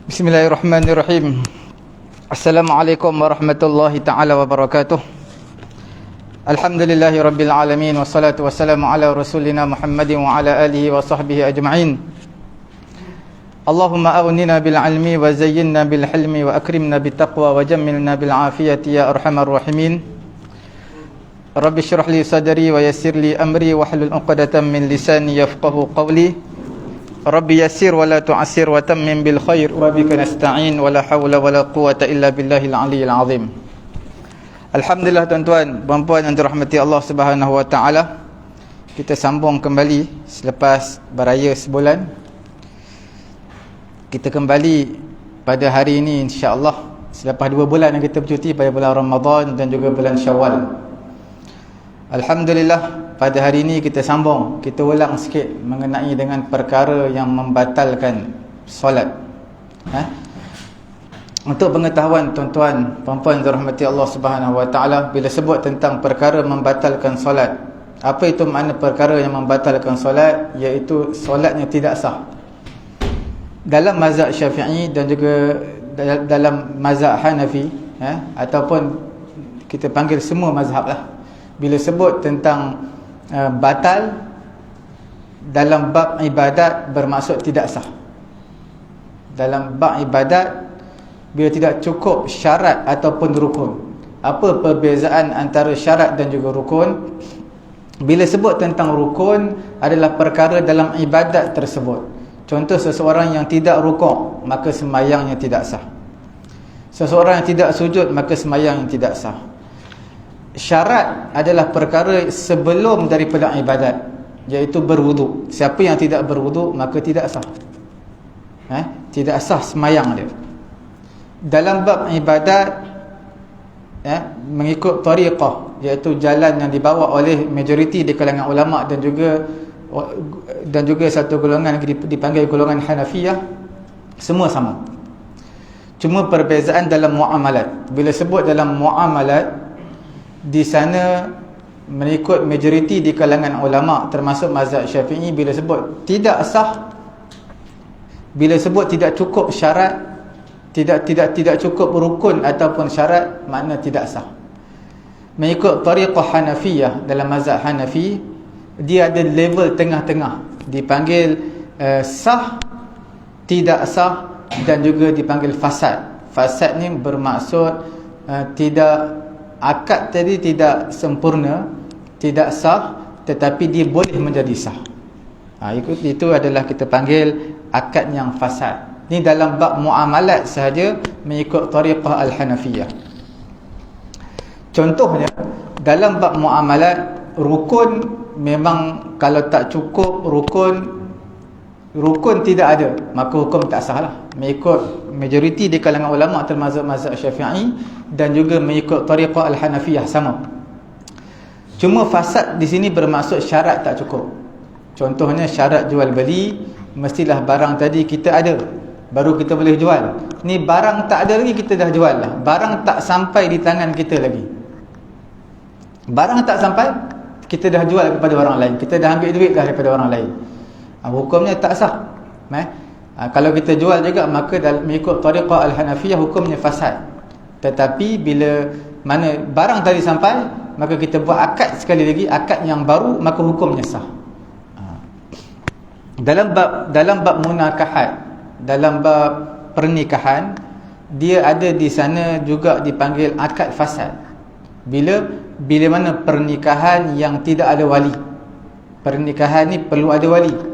Bismillahirrahmanirrahim. Assalamualaikum warahmatullahi ta'ala wabarakatuh. Alhamdulillahi rabbil alamin. Wassalatu wassalamu ala rasulina Muhammadin wa ala alihi wa sahbihi ajma'in. Allahumma aghnina bil ilmi wa zayyinna bil hilmi wa akrimna bit taqwa wa jammilna bil afiyati ya arhamar rahimin. Rabbi shrah li sadri wa yassir li amri wahlul 'uqdatam min lisani yafqahu qawli. Rabbi yassir wa la tu'assir wa tammim bil khair wa bika nasta'in wa la hawla wa la quwwata illa billahil aliyyil azim. Alhamdulillah tuan-tuan, puan-puan yang dirahmati Allah Subhanahu wa taala. Kita sambung kembali selepas beraya sebulan. Kita kembali pada hari ini insya-Allah selepas 2 bulan yang kita bercuti pada bulan Ramadan dan juga bulan Syawal. Alhamdulillah, pada hari ini kita sambung, kita ulang sikit mengenai dengan perkara yang membatalkan solat. Untuk pengetahuan tuan-tuan, puan-puan dirahmati Allah Subhanahu wa taala, bila sebut tentang perkara membatalkan solat, apa itu makna perkara yang membatalkan solat? Iaitu solatnya tidak sah. Dalam mazhab Syafi'i dan juga dalam mazhab Hanafi, ataupun kita panggil semua mazhab lah, bila sebut tentang batal dalam bab ibadat bermaksud tidak sah. Dalam bab ibadat, bila tidak cukup syarat ataupun rukun. Apa perbezaan antara syarat dan juga rukun? Bila sebut tentang rukun adalah perkara dalam ibadat tersebut. Contoh, seseorang yang tidak rukuk, maka sembahyangnya tidak sah. Seseorang yang tidak sujud, maka sembahyang yang tidak sah. Syarat adalah perkara sebelum daripada ibadat, iaitu berwuduk. Siapa yang tidak berwuduk, maka tidak sah. Tidak sah sembahyang dia. Dalam bab ibadat, mengikut tariqah, iaitu jalan yang dibawa oleh majoriti di kalangan ulama dan juga satu golongan dipanggil golongan Hanafiyah, semua sama. Cuma perbezaan dalam muamalat. Bila sebut dalam muamalat, di sana mengikut majoriti di kalangan ulama termasuk mazhab Syafi'i, bila sebut tidak sah, bila sebut tidak cukup syarat, tidak cukup rukun ataupun syarat, makna tidak sah. Mengikut tariqah Hanafiyah, dalam mazhab Hanafi, dia ada level tengah-tengah, dipanggil sah, tidak sah, dan juga dipanggil fasad. Fasad ni bermaksud tidak, akad tadi tidak sempurna, tidak sah, tetapi dia boleh menjadi sah. Itu adalah kita panggil akad yang fasad. Ini dalam bab muamalat sahaja mengikut tariqah Al-Hanafiyah. Contohnya, dalam bab muamalat, rukun memang kalau tak cukup rukun tidak ada, maka hukum tak sah lah. Mengikut majoriti di kalangan ulama termasuk mazhab Syafi'i dan juga mengikut tariqah Al-Hanafiyah sama. Cuma fasad di sini bermaksud syarat tak cukup. Contohnya syarat jual beli, mestilah barang tadi kita ada baru kita boleh jual. Ni barang tak ada lagi, kita dah jual lah. Barang tak sampai di tangan kita lagi. Barang tak sampai, kita dah jual kepada orang lain, kita dah ambil duit dah daripada orang lain. Hukumnya tak sah. Kalau kita jual juga, maka mengikut tariqah Al-Hanafiyah hukumnya fasad. Tetapi bila mana barang tadi sampai, maka kita buat akad sekali lagi, akad yang baru, maka hukumnya sah. Dalam bab munakahat, dalam bab pernikahan, dia ada di sana juga dipanggil akad fasad. Bila mana pernikahan yang tidak ada wali. Pernikahan ni perlu ada wali.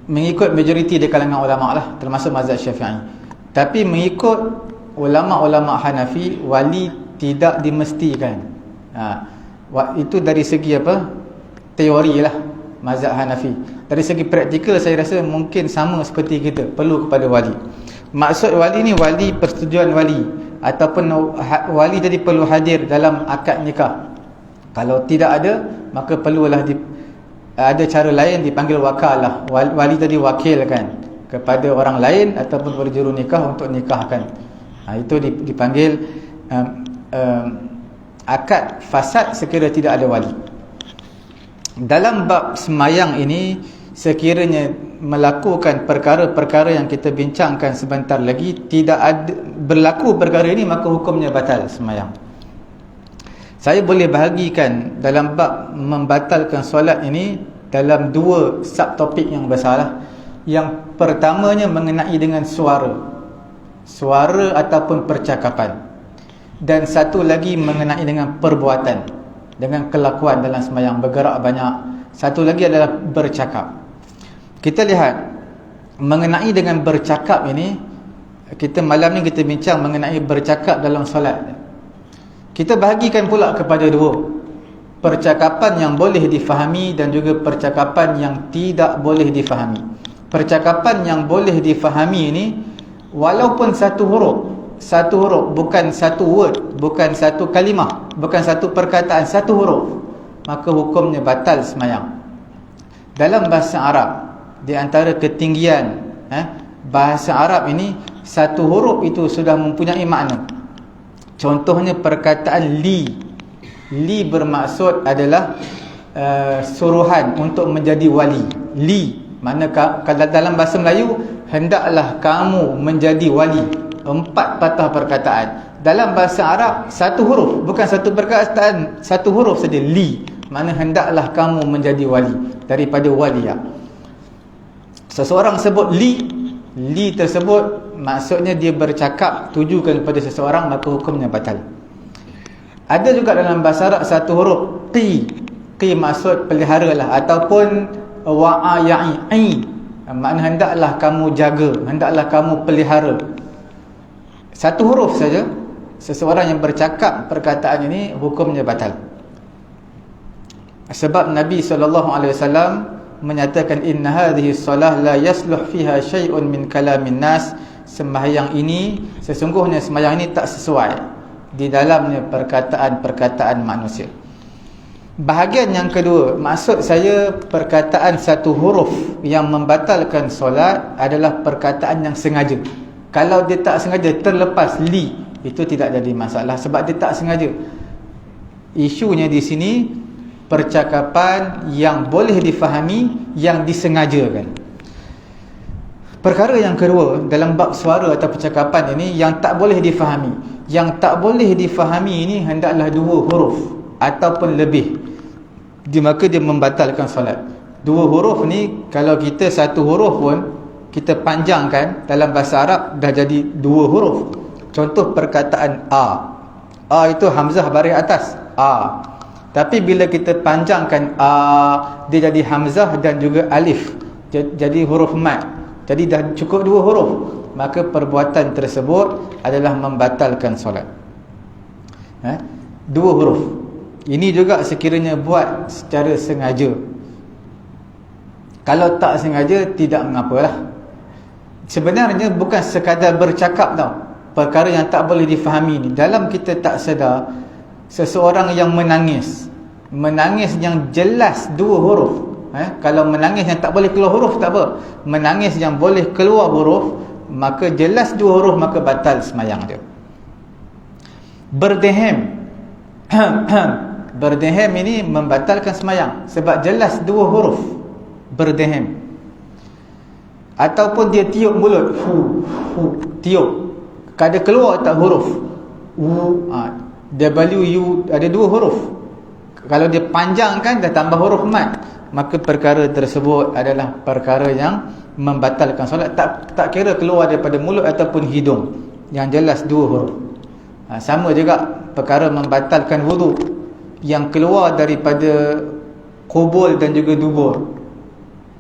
Mengikut majoriti di kalangan ulama lah, termasuk mazhab Syafi'i. Tapi mengikut ulama-ulama Hanafi, wali tidak dimestikan. Itu dari segi apa? Teori lah mazhab Hanafi. Dari segi praktikal, saya rasa mungkin sama seperti kita, perlu kepada wali. Maksud wali ni, wali persetujuan wali, ataupun wali tadi perlu hadir dalam akad nikah. Kalau tidak ada, maka perlulah ada cara lain, dipanggil wakalah. Wali tadi wakilkan kepada orang lain ataupun kepada juru nikah untuk nikahkan. Itu dipanggil akad fasad sekiranya tidak ada wali. Dalam bab semayang ini, sekiranya melakukan perkara-perkara yang kita bincangkan sebentar lagi, tidak ada berlaku perkara ini, maka hukumnya batal sembahyang. Saya boleh bahagikan dalam bab membatalkan solat ini dalam dua subtopik yang besar. Yang pertamanya mengenai dengan suara ataupun percakapan, dan satu lagi mengenai dengan perbuatan, dengan kelakuan dalam sembahyang, bergerak banyak. Satu lagi adalah bercakap. Kita lihat mengenai dengan bercakap ini, kita malam ni kita bincang mengenai bercakap dalam solat. Kita bahagikan pula kepada dua, percakapan yang boleh difahami dan juga percakapan yang tidak boleh difahami. Percakapan yang boleh difahami ini, walaupun satu huruf, bukan satu word, bukan satu kalimah, bukan satu perkataan, satu huruf, maka hukumnya batal sembahyang. Dalam bahasa Arab, di antara ketinggian bahasa Arab ini, satu huruf itu sudah mempunyai makna. Contohnya perkataan li. Li bermaksud adalah suruhan untuk menjadi wali. Li, mana kalau dalam bahasa Melayu, hendaklah kamu menjadi wali. 4 patah perkataan. Dalam bahasa Arab, satu huruf, bukan satu perkataan, satu huruf saja, li, mana hendaklah kamu menjadi wali, daripada waliyah. Seseorang sebut li tersebut maksudnya dia bercakap tujukan kepada seseorang, maka hukumnya batal. Ada juga dalam bahasa Arab satu huruf, qi maksud pelihara lah, ataupun wa'aya'i, makna hendaklah kamu jaga, hendaklah kamu pelihara. Satu huruf saja, seseorang yang bercakap perkataan ini, hukumnya batal. Sebab Nabi SAW menyatakan, inna hadhihi salah la yasluh fiha syai'un min kalamin nas, sembahyang ini, sesungguhnya sembahyang ini tak sesuai di dalamnya perkataan-perkataan manusia. Bahagian yang kedua, maksud saya perkataan satu huruf yang membatalkan solat adalah perkataan yang sengaja. Kalau dia tak sengaja terlepas li, itu tidak jadi masalah sebab dia tak sengaja. Isunya di sini percakapan yang boleh difahami, yang disengajakan. Perkara yang kedua dalam bab suara atau percakapan ini, yang tak boleh difahami. Yang tak boleh difahami ini hendaklah 2 huruf ataupun lebih, maka dia membatalkan solat. 2 huruf ni, kalau kita satu huruf pun kita panjangkan, dalam bahasa Arab dah jadi 2 huruf. Contoh perkataan a. A itu hamzah baris atas, a. Tapi bila kita panjangkan a, dia jadi hamzah dan juga alif, jadi huruf mat. Jadi dah cukup 2 huruf, maka perbuatan tersebut adalah membatalkan solat. 2 huruf. Ini juga sekiranya buat secara sengaja. Kalau tak sengaja, tidak mengapalah. Sebenarnya bukan sekadar bercakap tau, perkara yang tak boleh difahami ni. Dalam kita tak sedar, seseorang yang menangis yang jelas 2 huruf, kalau menangis yang tak boleh keluar huruf tak apa, menangis yang boleh keluar huruf, maka jelas 2 huruf, maka batal sembahyang dia. Berdeham berdeham ini membatalkan sembahyang sebab jelas 2 huruf, berdeham. Ataupun dia tiup mulut, tiup, kada keluar tak huruf W, ada 2 huruf. Kalau dia panjangkan, dah tambah huruf mat, maka perkara tersebut adalah perkara yang membatalkan solat. Tak kira keluar daripada mulut ataupun hidung, yang jelas 2 huruf. Sama juga perkara membatalkan wudu, yang keluar daripada qubul dan juga dubur.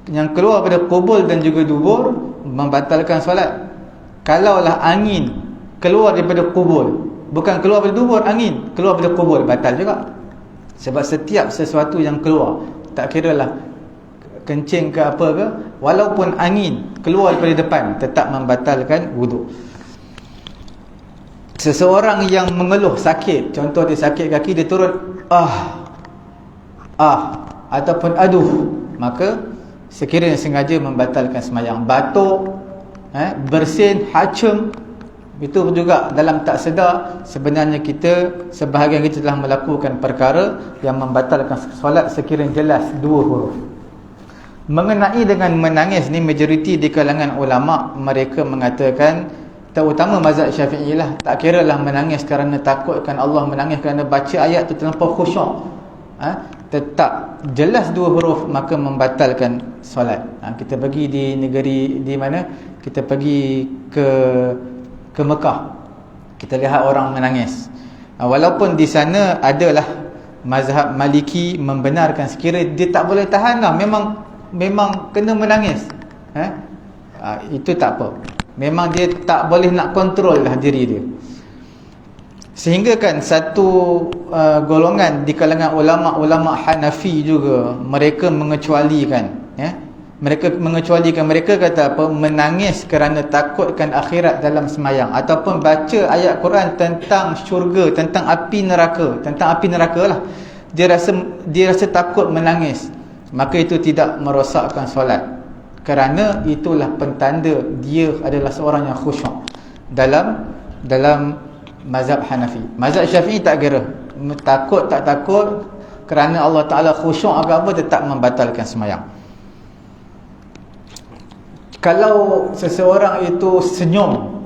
Yang keluar daripada qubul dan juga dubur membatalkan solat. Kalaulah angin keluar daripada qubul, bukan keluar daripada dubur, angin keluar daripada qubul, batal juga. Sebab setiap sesuatu yang keluar, tak kiralah kencing ke apa ke, walaupun angin keluar daripada depan, tetap membatalkan wudu. Seseorang yang mengeluh sakit, contoh dia sakit kaki, dia turun ataupun aduh, maka sekiranya sengaja membatalkan sembahyang. Batuk, bersin, hacung, itu juga dalam tak sedar, sebenarnya sebahagian kita telah melakukan perkara yang membatalkan solat sekiranya jelas 2 huruf. Mengenai dengan menangis ni, majoriti di kalangan ulama mereka mengatakan, terutama mazhab Syafi'i lah, tak kira lah menangis kerana takutkan Allah, menangis kerana baca ayat tu terlampau khusyuk, tetap jelas dua huruf, maka membatalkan solat. Kita pergi di negeri, di mana kita pergi ke Mekah, kita lihat orang menangis. Walaupun di sana adalah mazhab Maliki membenarkan sekiranya dia tak boleh tahan lah, memang kena menangis, itu tak apa, memang dia tak boleh nak kontrol lah diri dia. Sehingga kan satu golongan di kalangan ulama-ulama Hanafi juga, mereka mengecualikan, mereka kata apa, menangis kerana takutkan akhirat dalam semayang, ataupun baca ayat Quran tentang syurga, tentang api neraka lah, dia rasa takut menangis, maka itu tidak merosakkan solat, kerana itulah pentanda dia adalah seorang yang khusyuk dalam mazhab Hanafi. Mazhab Syafi'i tak kira takut tak takut, kerana Allah Ta'ala khusyuk agak apa, tetap membatalkan semayang. Kalau seseorang itu senyum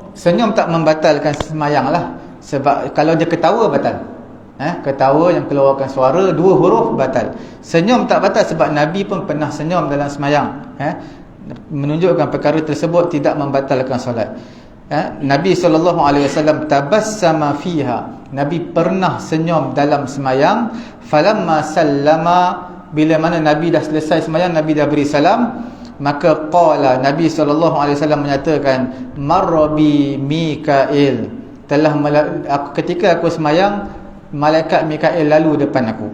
tak membatalkan semayang lah, sebab kalau dia ketawa batal, ketawa yang keluarkan suara dua huruf batal. Senyum tak batal sebab Nabi pun pernah senyum dalam semayang, menunjukkan perkara tersebut tidak membatalkan solat. Nabi SAW tabassama fiha, Nabi pernah senyum dalam semayang. Falamma sallama, bila mana Nabi dah selesai semayang, Nabi dah beri salam, maka qala, Nabi SAW menyatakan, marrabi Mikail, ketika aku semayang, malaikat Mikail lalu depan aku.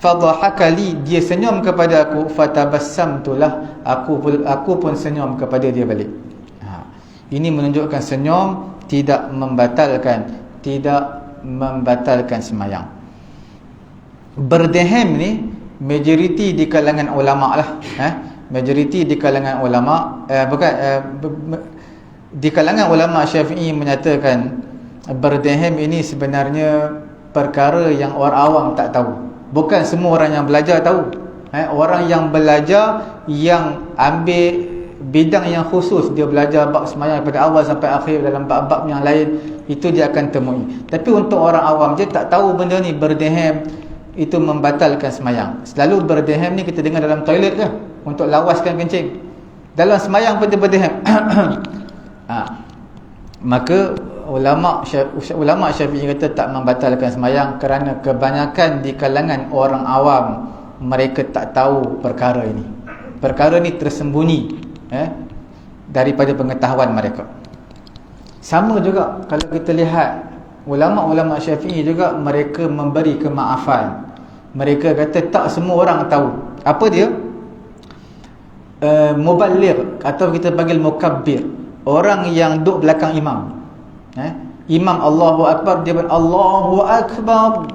Fadhahaka li, dia senyum kepada aku. Fatabassamtulah, aku pun senyum kepada dia balik. Ini menunjukkan senyum tidak membatalkan semayang. Berdehem ni majoriti di kalangan ulama lah, majoriti di kalangan ulama, di kalangan ulama Syafi'i menyatakan berdehem ini sebenarnya perkara yang orang awam tak tahu. Bukan semua orang yang belajar tahu. Orang yang belajar, yang ambil bidang yang khusus, dia belajar bab semayang daripada awal sampai akhir dalam bab-bab yang lain, itu dia akan temui. Tapi untuk orang awam, dia tak tahu benda ni, berdehem itu membatalkan semayang. Selalu berdehem ni kita dengar dalam toilet je, untuk lawaskan kencing. Dalam semayang pun dia berdehem. Maka ulama Syafi'i kata tak membatalkan semayang, kerana kebanyakan di kalangan orang awam, mereka tak tahu perkara ini. Perkara ni tersembunyi daripada pengetahuan mereka. Sama juga kalau kita lihat ulama-ulama Syafi'i juga, mereka memberi kemaafan. Mereka kata tak semua orang tahu. Apa dia? Muballigh, atau kita panggil mukabbir, orang yang duduk belakang imam. Imam Allahu Akbar, dia Allahu Akbar.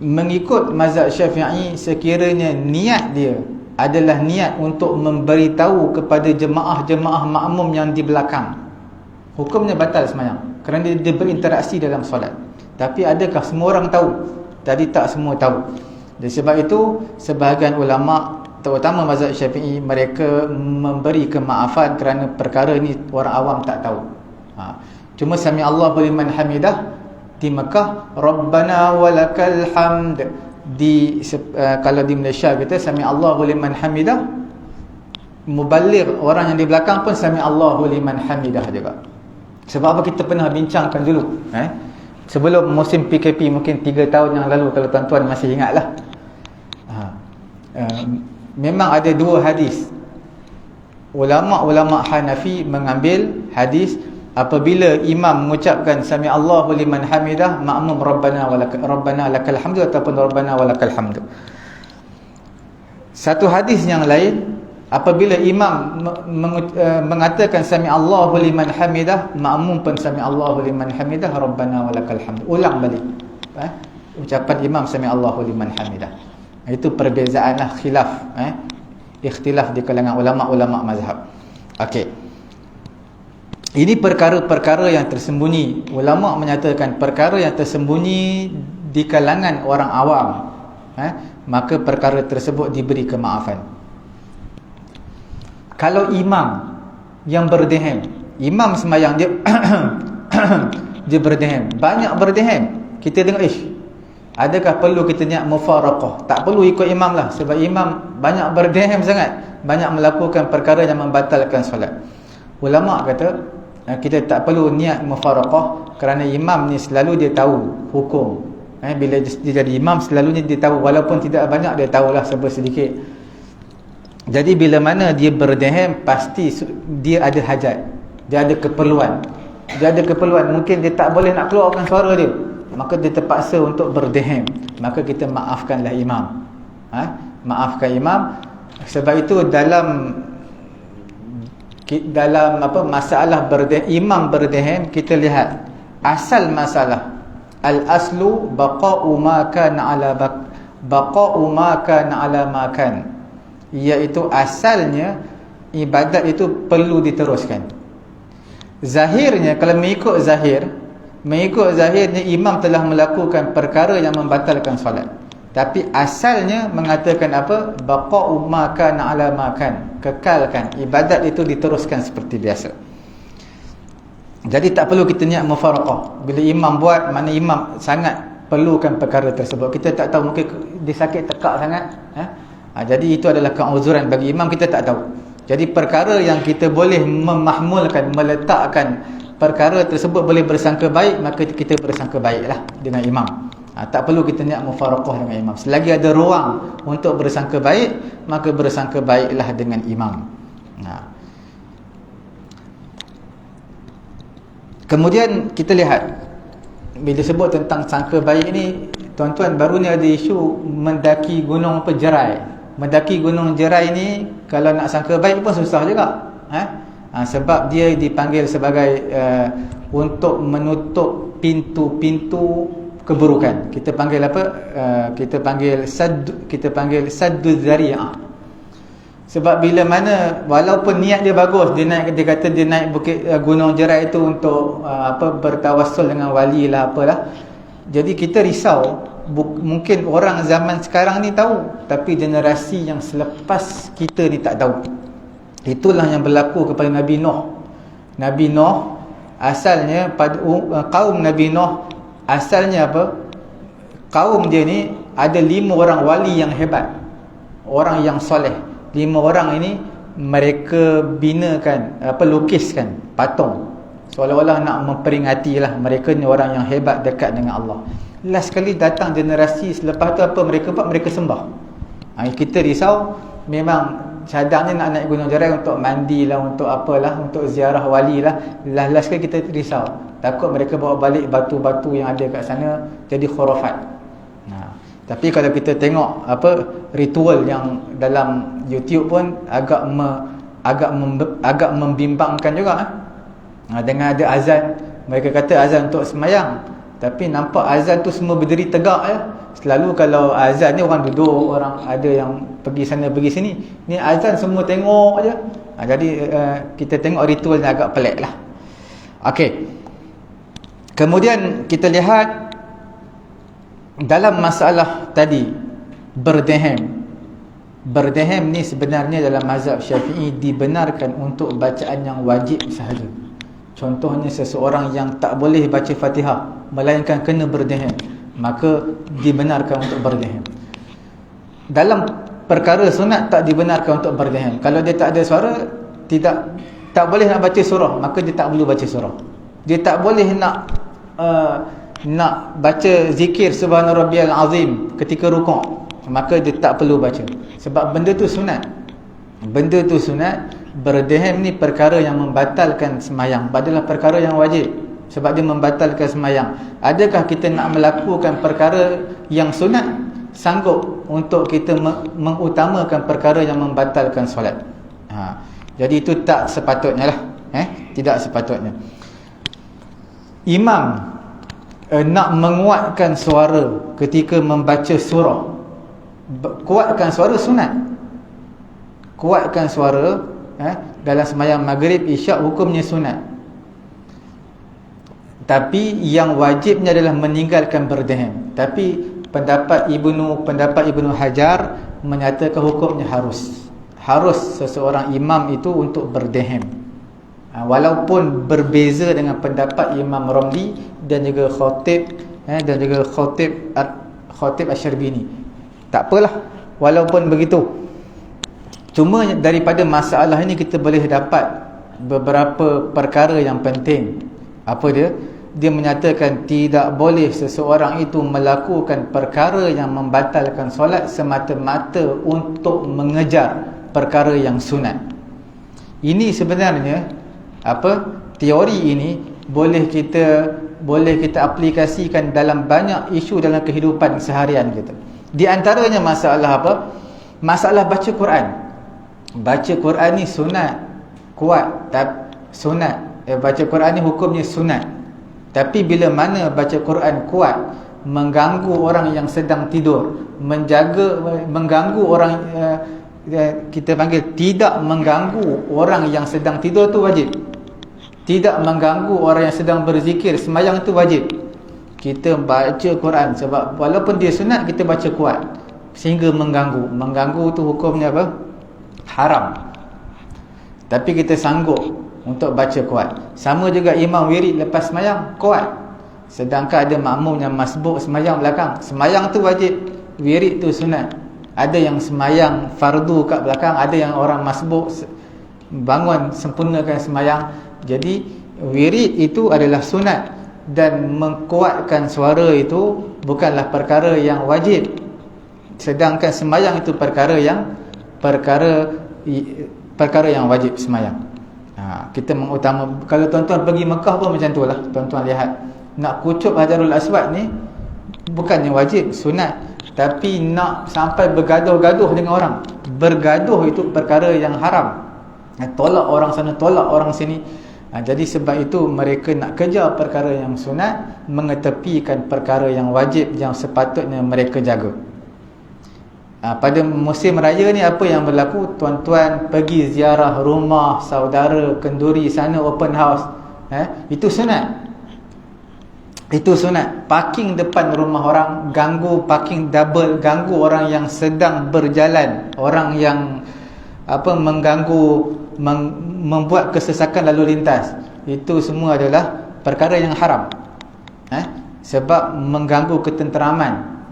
Mengikut mazhab Syafi'i, sekiranya niat dia adalah niat untuk memberitahu kepada jemaah-jemaah makmum yang di belakang, hukumnya batal semayang, kerana dia berinteraksi dalam solat. Tapi adakah semua orang tahu? Tadi tak semua tahu. Dan sebab itu sebahagian ulama, terutama mazhab Syafi'i, mereka memberi kemaafan kerana perkara ni orang awam tak tahu. Cuma sami Allahu liman hamidah di Mekah, Rabbana walakal hamd. Kalau di Malaysia kita sami Allahu liman hamidah, muballigh orang yang di belakang pun sami Allahu liman hamidah juga. Sebab apa, kita pernah bincangkan dulu sebelum musim PKP, mungkin 3 tahun yang lalu, kalau tuan-tuan masih ingatlah. Memang ada 2 hadis. Ulama-ulama Hanafi mengambil hadis, apabila imam mengucapkan sami Allahu liman hamidah, makmum rabbana lakal hamdu ataupun rabbana walakal hamdu. Satu hadis yang lain, apabila imam mengatakan sami Allahu liman hamidah, makmum pun sami Allahu liman hamidah, rabbana walakal hamdu. Ulang balik ucapan imam sami Allahu liman hamidah. Itu perbezaanlah, khilaf, ikhtilaf di kalangan ulama-ulama mazhab. Okey. Ini perkara-perkara yang tersembunyi. Ulama menyatakan perkara yang tersembunyi di kalangan orang awam, maka perkara tersebut diberi kemaafan. Kalau imam yang berdehem, imam sembahyang dia dia berdehem, banyak berdehem, kita tengok adakah perlu kita niat mufaraqah? Tak perlu ikut imam lah, sebab imam banyak berdehem sangat, banyak melakukan perkara yang membatalkan solat. Ulama kata kita tak perlu niat mufaraqah kerana imam ni selalu dia tahu hukum. Bila dia jadi imam selalunya dia tahu, walaupun tidak banyak dia tahulah sedikit. Jadi bila mana dia berdehem, pasti dia ada hajat, dia ada keperluan. Mungkin dia tak boleh nak keluarkan suara dia, maka dia terpaksa untuk berdehem, maka kita maafkanlah imam. Maafkan imam. Sebab itu dalam masalah imam berdehem, kita lihat asal masalah, al-aslu baqa'u ma kana ala ma kan, iaitu asalnya ibadat itu perlu diteruskan. Zahirnya, kalau mengikut zahirnya imam telah melakukan perkara yang membatalkan solat, tapi asalnya mengatakan apa? Baqa'u ma kana ala ma kan, kekalkan ibadat itu diteruskan seperti biasa. Jadi tak perlu kita niat mufaraqah. Bila imam buat, mana imam sangat perlukan perkara tersebut, kita tak tahu, mungkin dia sakit tekak sangat, jadi itu adalah keuzuran bagi imam, kita tak tahu. Jadi perkara yang kita boleh memahmulkan, meletakkan perkara tersebut boleh bersangka baik, maka kita bersangka baiklah dengan imam. Tak perlu kita niat mufaraqah dengan imam. Selagi ada ruang untuk bersangka baik, maka bersangka baiklah dengan imam. Kemudian kita lihat, bila sebut tentang sangka baik ni, tuan-tuan, baru ni ada isu mendaki gunung Jerai. Mendaki gunung Jerai ni, kalau nak sangka baik pun susah juga. Sebab dia dipanggil sebagai untuk menutup pintu-pintu keburukan. Kita panggil apa? Kita panggil saddu dzari'ah. Sebab bila mana, walaupun niat dia bagus, dia kata dia naik bukit gunung Jerai itu untuk bertawassul dengan wali lah, apalah. Jadi kita risau, mungkin orang zaman sekarang ni tahu, tapi generasi yang selepas kita ni tak tahu. Itulah yang berlaku kepada Nabi Nuh. Nabi Nuh asalnya kaum Nabi Nuh asalnya apa? Kaum dia ni ada 5 orang wali yang hebat, orang yang soleh. 5 orang ini mereka binakan, lukiskan patung, seolah-olah nak memperingati lah mereka ni orang yang hebat, dekat dengan Allah. Last sekali datang generasi selepas tu, apa mereka buat? Mereka sembah. Kita risau, memang cadangnya nak naik gunung Jerai untuk mandi lah, untuk apalah, untuk ziarah wali lah. Last sekali kita risau, takut mereka bawa balik batu-batu yang ada kat sana jadi khurafat. Tapi kalau kita tengok ritual yang dalam YouTube pun agak membimbangkan juga. Dengan ada azan, mereka kata azan untuk semayang, tapi nampak azan tu semua berdiri tegak ya. Selalu kalau azan ni orang duduk, orang ada yang pergi sana pergi sini. Ni azan semua tengok aja. Jadi kita tengok ritualnya agak pelik lah. Okey. Kemudian kita lihat dalam masalah tadi berdehem. Berdehem ni sebenarnya dalam mazhab Syafi'i dibenarkan untuk bacaan yang wajib sahaja. Contohnya seseorang yang tak boleh baca Fatihah melainkan kena berdehem, maka dibenarkan untuk berdehem. Dalam perkara sunat tak dibenarkan untuk berdehem. Kalau dia tak ada suara, tak boleh nak baca surah, maka dia tak perlu baca surah. Dia tak boleh nak baca zikir subhana rabbiyal azim ketika rukuk, maka dia tak perlu baca, sebab benda tu sunat. Benda tu sunat. Berdehem ni perkara yang membatalkan semayang, adalah perkara yang wajib, sebab dia membatalkan semayang. Adakah kita nak melakukan perkara yang sunat sanggup untuk kita mengutamakan perkara yang membatalkan solat? Jadi itu tak sepatutnya lah. Tidak sepatutnya. Imam nak menguatkan suara ketika membaca surah. Kuatkan suara sunat. Kuatkan suara dalam sembahyang maghrib, isyak, hukumnya sunat. Tapi yang wajibnya adalah meninggalkan berdehem. Tapi pendapat Ibnu Hajar menyatakan hukumnya harus seseorang imam itu untuk berdehem. Walaupun berbeza dengan pendapat Imam Ramli dan juga Khatib Asy-Syarbini. Tak apalah, walaupun begitu. Cuma daripada masalah ini kita boleh dapat beberapa perkara yang penting. Apa dia? Dia menyatakan tidak boleh seseorang itu melakukan perkara yang membatalkan solat semata-mata untuk mengejar perkara yang sunat. Ini sebenarnya teori ini boleh kita aplikasikan dalam banyak isu dalam kehidupan seharian kita. Di antaranya masalah apa? Masalah baca Quran. Baca Quran ni sunat, kuat, baca Quran ni hukumnya sunat. Tapi bila mana baca Quran kuat mengganggu orang yang sedang tidur, mengganggu orang, kita panggil tidak mengganggu orang yang sedang tidur, tu wajib. Tidak mengganggu orang yang sedang berzikir, sembahyang itu wajib. Kita baca Quran, sebab walaupun dia sunat, kita baca kuat sehingga mengganggu tu hukumnya apa? Haram. Tapi kita sanggup untuk baca kuat. Sama juga imam wirid lepas sembahyang kuat. Sedangkan ada makmum yang masbuk sembahyang belakang, sembahyang tu wajib, wirid tu sunat. Ada yang sembahyang fardu kat belakang, ada yang orang masbuk bangun sempurnakan sembahyang. Jadi wirid itu adalah sunat, dan mengkuatkan suara itu bukanlah perkara yang wajib. Sedangkan sembahyang itu perkara yang wajib sembahyang. Kita mengutama. Kalau tuan-tuan pergi Mekah pun macam tu lah. Tuan-tuan lihat, nak kucup Hajarul Aswad ni bukannya wajib, sunat. Tapi nak sampai bergaduh-gaduh dengan orang, bergaduh itu perkara yang haram. Tolak orang sana, tolak orang sini. Jadi sebab itu mereka nak kejar perkara yang sunat, mengetepikan perkara yang wajib yang sepatutnya mereka jaga. Pada musim raya ni apa yang berlaku? Tuan-tuan pergi ziarah rumah saudara kenduri sana, open house, itu sunat. Itu sunat. Parking depan rumah orang, ganggu parking double, ganggu orang yang sedang berjalan, orang yang mengganggu, membuat kesesakan lalu lintas. Itu semua adalah perkara yang haram, sebab mengganggu ketenteraman.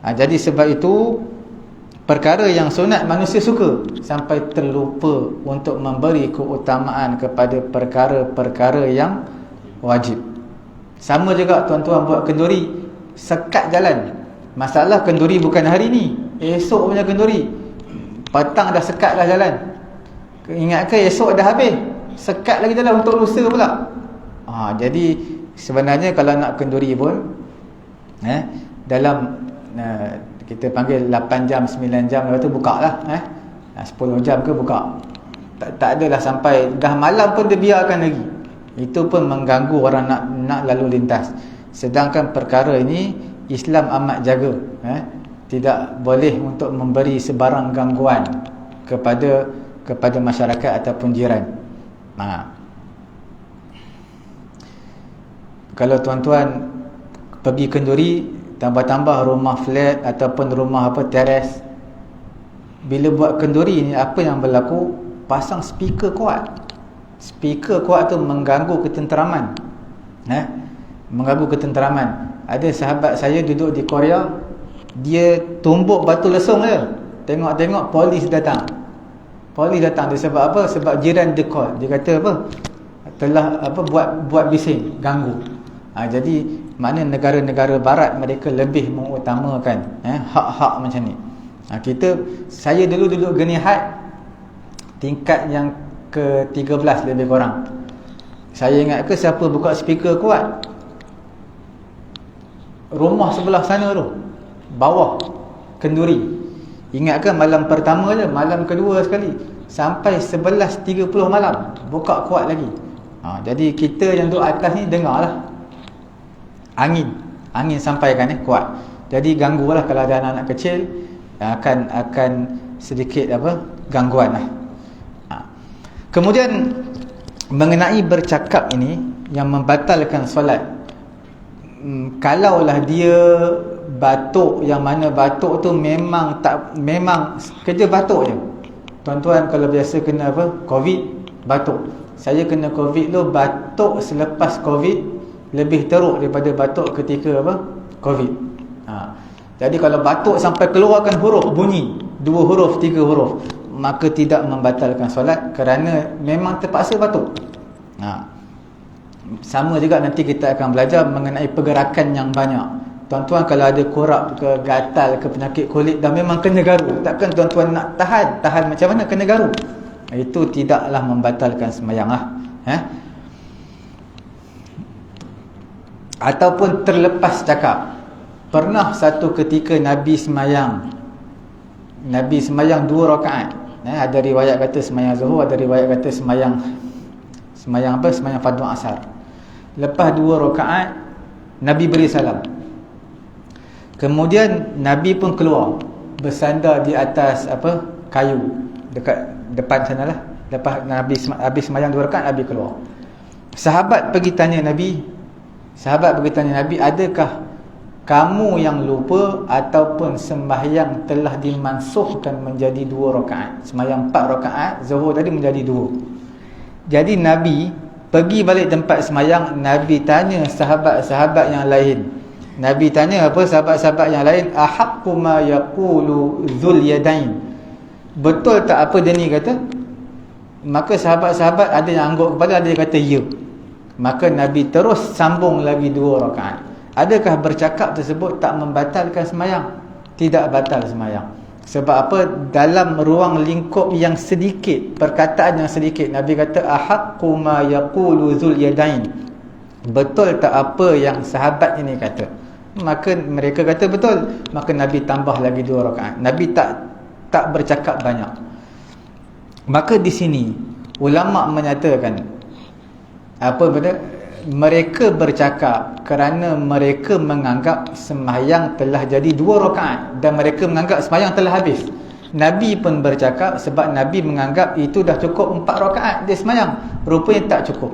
Jadi sebab itu perkara yang sunat manusia suka, sampai terlupa untuk memberi keutamaan kepada perkara-perkara yang wajib. Sama juga tuan-tuan buat kenduri, sekat jalan. Masalah kenduri bukan hari ni, esok punya kenduri, petang dah sekat dah jalan. Ingatkan esok dah habis, sekat lagi jalan untuk lusa pula. Jadi sebenarnya kalau nak kenduri pun dalam kita panggil 8 jam, 9 jam, lepas tu buka lah, 10 jam ke buka. Tak adalah sampai dah malam pun dia biarkan lagi. Itu pun mengganggu orang nak lalu lintas. Sedangkan perkara ini Islam amat jaga, tidak boleh untuk memberi sebarang gangguan kepada masyarakat ataupun jiran. Kalau tuan-tuan pergi kenduri, tambah-tambah rumah flat ataupun rumah teres, bila buat kenduri ni apa yang berlaku? Pasang speaker kuat. Speaker kuat tu mengganggu ketenteraman, mengganggu ketenteraman. Ada sahabat saya duduk di Korea, dia tumbuk batu lesung je, tengok-tengok polis datang. Dia sebab apa? Sebab jiran dia call, dia kata telah buat bising, ganggu. Jadi mana negara-negara barat mereka lebih mengutamakan hak-hak macam ni. Saya dulu duduk Genihat, tingkat yang ke-13 lebih kurang. Saya ingat ke siapa buka speaker kuat? Rumah sebelah sana tu, bawah kenduri. Ingat ke malam pertama je, malam kedua sekali, sampai 11.30 malam buka kuat lagi. Jadi kita yang duduk atas ni dengar lah, angin sampaikan kuat. Jadi ganggulah kalau ada anak-anak kecil, akan sedikit gangguan lah. Kemudian mengenai bercakap ini yang membatalkan solat, kalaulah dia batuk, yang mana batuk tu memang kerja batuk je. Tuan-tuan kalau biasa kena apa? Covid, batuk. Saya kena Covid tu, batuk selepas Covid lebih teruk daripada batuk ketika apa? Covid. Jadi kalau batuk sampai keluarkan huruf bunyi, 2 huruf, 3 huruf, maka tidak membatalkan solat kerana memang terpaksa batuk. Sama juga nanti kita akan belajar mengenai pergerakan yang banyak. Tuan-tuan kalau ada korap ke gatal ke penyakit kulit dah memang kena garu, takkan tuan-tuan nak tahan macam mana, kena garu. Itu tidaklah membatalkan sembahyang lah. Ataupun terlepas cakap, pernah satu ketika Nabi sembahyang 2 rakaat. Ada riwayat kata sembahyang Zuhur, ada riwayat kata sembahyang fardu asar. Lepas 2 rakaat Nabi beri salam. Kemudian Nabi pun keluar, bersandar di atas kayu dekat depan sanalah. Lepas Nabi habis sembahyang 2 rakaat, Nabi keluar. Sahabat pergi tanya Nabi, adakah kamu yang lupa ataupun sembahyang telah dimansuhkan menjadi 2 rakaat? Sembahyang 4 rakaat Zuhur tadi menjadi 2. Jadi Nabi pergi balik tempat sembahyang, Nabi tanya sahabat-sahabat yang lain. Nabi tanya sahabat-sahabat yang lain, ahaqqu ma yaqulu dzul yadain. Betul tak apa dia ni kata? Maka sahabat-sahabat ada yang angguk kepala, ada yang kata ya. Maka Nabi terus sambung lagi 2 rakaat. Adakah bercakap tersebut tak membatalkan sembahyang? Tidak batal sembahyang. Sebab apa? Dalam ruang lingkup yang sedikit, perkataan yang sedikit, Nabi kata ahaqqu ma yaqulu dzul yadain. Betul tak apa yang sahabat ini kata? Maka mereka kata betul. Maka Nabi tambah lagi 2 rakaat. Nabi tak bercakap banyak. Maka di sini ulama menyatakan mereka bercakap kerana mereka menganggap sembahyang telah jadi 2 rakaat dan mereka menganggap sembahyang telah habis. Nabi pun bercakap sebab Nabi menganggap itu dah cukup 4 rakaat dia sembahyang. Rupanya tak cukup.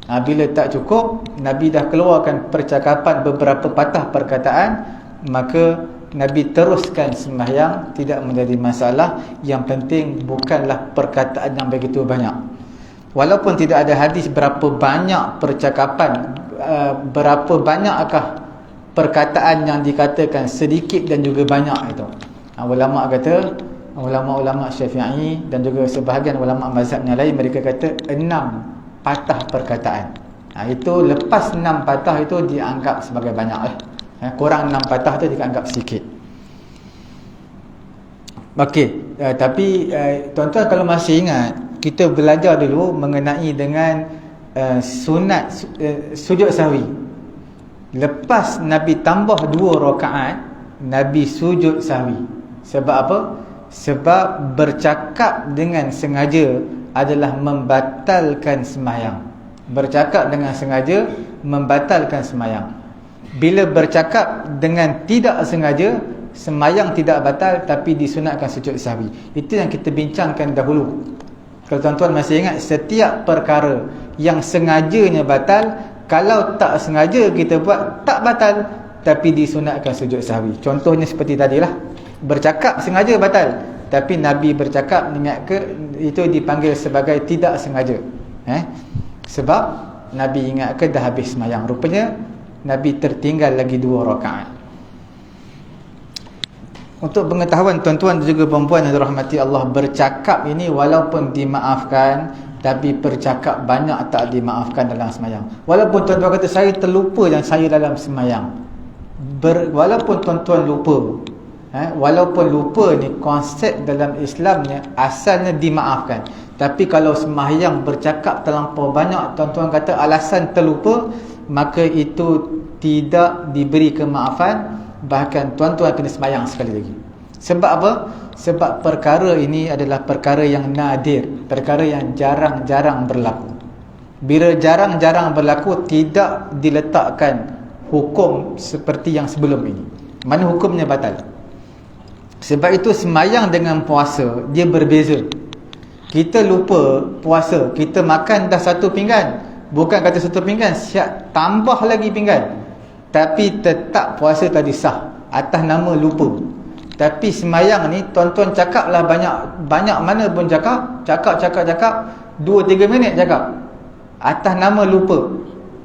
Bila tak cukup, Nabi dah keluarkan percakapan beberapa patah perkataan, maka Nabi teruskan sembahyang, tidak menjadi masalah. Yang penting bukanlah perkataan yang begitu banyak. Walaupun tidak ada hadis berapa banyak percakapan, berapa banyakkah perkataan yang dikatakan sedikit dan juga banyak itu. Ulama kata, ulama-ulama Syafi'i dan juga sebahagian ulama mazhab yang lain, mereka kata 6 patah perkataan. Itu lepas 6 patah itu dianggap sebagai banyak. Kurang 6 patah tu dianggap sedikit. Okey, tapi tuan-tuan kalau masih ingat, kita belajar dulu mengenai dengan sunat sujud sahwi. Lepas Nabi tambah 2 rakaat, Nabi sujud sahwi. Sebab apa? Sebab bercakap dengan sengaja adalah membatalkan sembahyang. Bercakap dengan sengaja membatalkan sembahyang. Bila bercakap dengan tidak sengaja, sembahyang tidak batal tapi disunatkan sujud sahwi. Itu yang kita bincangkan dahulu. Kalau tuan-tuan masih ingat, setiap perkara yang sengajanya batal, kalau tak sengaja kita buat tak batal tapi disunatkan sujud sahwi. Contohnya seperti tadilah, bercakap sengaja batal, tapi Nabi bercakap ingat ke itu dipanggil sebagai tidak sengaja. Sebab Nabi ingat ke dah habis sembahyang. Rupanya Nabi tertinggal lagi 2 rakaat. Untuk pengetahuan tuan-tuan dan juga perempuan yang dirahmati Allah, bercakap ini walaupun dimaafkan, tapi bercakap banyak tak dimaafkan dalam sembahyang. Walaupun tuan-tuan kata saya terlupa dan saya dalam sembahyang, walaupun tuan-tuan lupa, walaupun lupa ni konsep dalam Islamnya asalnya dimaafkan. Tapi kalau sembahyang bercakap terlampau banyak, tuan-tuan kata alasan terlupa, maka itu tidak diberi kemaafan. Bahkan tuan-tuan kena sembahyang sekali lagi. Sebab apa? Sebab perkara ini adalah perkara yang nadir, perkara yang jarang-jarang berlaku. Bila jarang-jarang berlaku, tidak diletakkan hukum seperti yang sebelum ini. Mana hukumnya batal. Sebab itu sembahyang dengan puasa dia berbeza. Kita lupa puasa, kita makan dah 1 pinggan, bukan kata 1 pinggan, siap tambah lagi pinggan, tapi tetap puasa tadi sah. atas nama lupa. Tapi semayang ni tuan-tuan cakap lah banyak mana pun cakap 2-3 minit cakap atas nama lupa,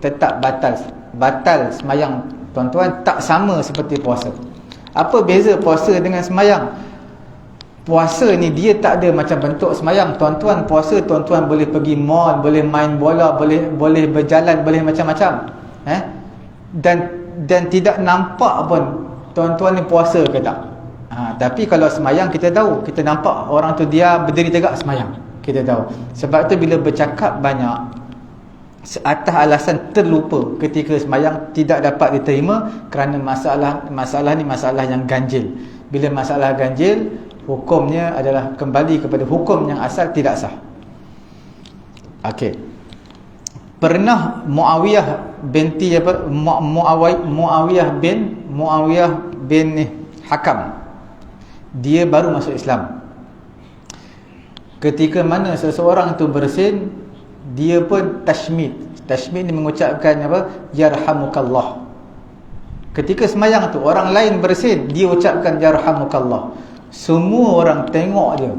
tetap batal semayang tuan-tuan. Tak sama seperti puasa. Apa beza puasa dengan semayang? Puasa ni dia tak ada macam bentuk semayang. Tuan-tuan puasa, tuan-tuan boleh pergi mall, boleh main bola, boleh berjalan, boleh macam-macam. Dan tidak nampak pun tuan-tuan ni puasa ke tak. Tapi kalau semayang kita tahu, kita nampak orang tu dia berdiri tegak semayang, kita tahu. Sebab tu bila bercakap banyak atas alasan terlupa ketika semayang tidak dapat diterima kerana masalah ni masalah yang ganjil. Bila masalah ganjil, hukumnya adalah kembali kepada hukum yang asal, tidak sah. Okey. Pernah Muawiyah bin Hakam, dia baru masuk Islam. Ketika mana seseorang tu bersin, dia pun tashmid. Tashmid ni mengucapkan apa? Yarhamukallah. Ketika semayang tu orang lain bersin, dia ucapkan yarhamukallah. Semua orang tengok dia,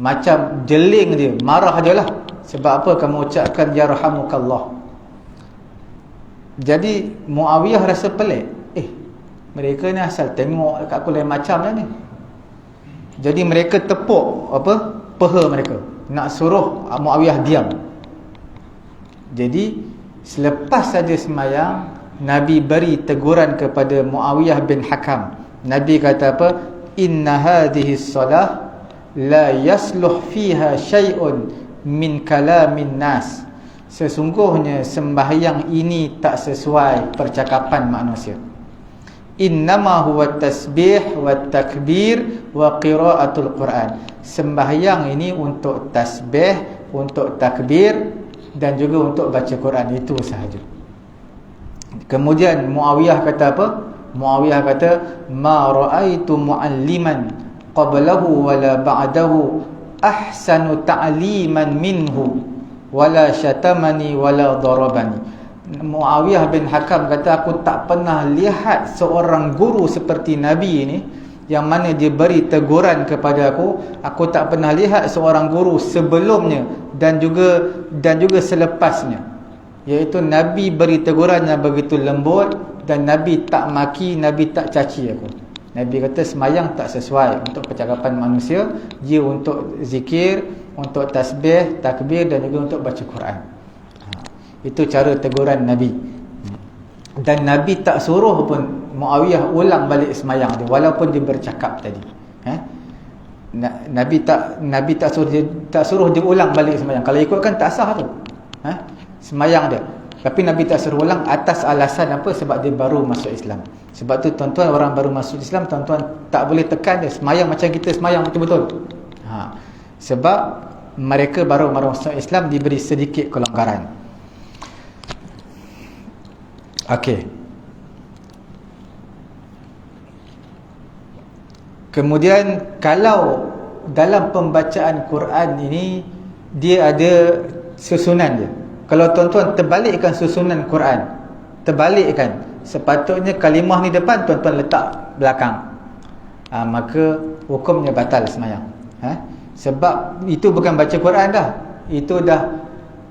macam jeling dia, marah dia lah. Sebab apa kamu ucapkan yarhamukallah? Jadi Muawiyah rasa pelik. Mereka ni asal tengok dekat aku lain macam lah ni. Jadi mereka tepuk peha mereka, nak suruh Muawiyah diam. Jadi selepas saja semayang, Nabi beri teguran kepada Muawiyah bin Hakam. Nabi kata apa? Inna hadhihi salah la yasluh fiha syai'un min kalamin nas. Sesungguhnya sembahyang ini tak sesuai percakapan manusia. Innama huwa tasbih wa takbir wa qiraatul Quran. Sembahyang ini untuk tasbih, untuk takbir dan juga untuk baca Quran, itu sahaja. Kemudian Muawiyah kata apa? Muawiyah kata, ma ra'aitu mualliman qablahu wala ba'dahu ahsanu ta'liman minhu wala syatamani wala darabani. Muawiyah bin Hakam kata, aku tak pernah lihat seorang guru seperti Nabi ini, yang mana dia beri teguran kepada aku tak pernah lihat seorang guru sebelumnya dan juga selepasnya. Iaitu Nabi beri teguran yang begitu lembut, dan Nabi tak maki, Nabi tak caci aku. Nabi kata semayang tak sesuai untuk percakapan manusia, dia untuk zikir, untuk tasbih, takbir dan juga untuk baca Quran. Itu cara teguran Nabi. Dan Nabi tak suruh pun Muawiyah ulang balik semayang dia, walaupun dia bercakap tadi. Nabi tak suruh dia ulang balik semayang. Kalau ikutkan tak sah tu. Semayang dia. Tapi Nabi tak suruh ulang atas alasan apa? Sebab dia baru masuk Islam. Sebab tu tuan-tuan, orang baru masuk Islam, tuan-tuan tak boleh tekan dia semayang macam kita semayang betul-betul. Sebab mereka baru masuk Islam, diberi sedikit kelonggaran. Okey. Kemudian kalau dalam pembacaan Quran ini dia ada susunan dia. Kalau tuan-tuan terbalikkan susunan Quran, terbalikkan, sepatutnya kalimah ni depan, tuan-tuan letak belakang, maka hukumnya batal semayang. Sebab itu bukan baca Quran dah, itu dah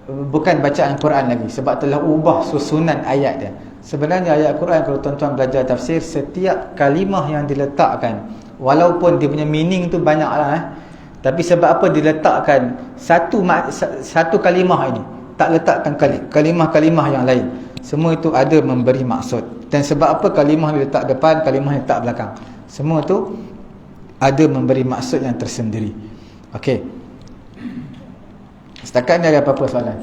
bukan bacaan Quran lagi, sebab telah ubah susunan ayat dia. Sebenarnya ayat Quran, kalau tuan-tuan belajar tafsir, setiap kalimah yang diletakkan, walaupun dia punya meaning tu banyak lah, tapi sebab apa diletakkan satu kalimah ini, tak letakkan kalimah-kalimah yang lain, semua itu ada memberi maksud. Dan sebab apa kalimah diletak depan, kalimah diletak belakang, semua tu ada memberi maksud yang tersendiri. Okey, setakat ni ada apa-apa soalan?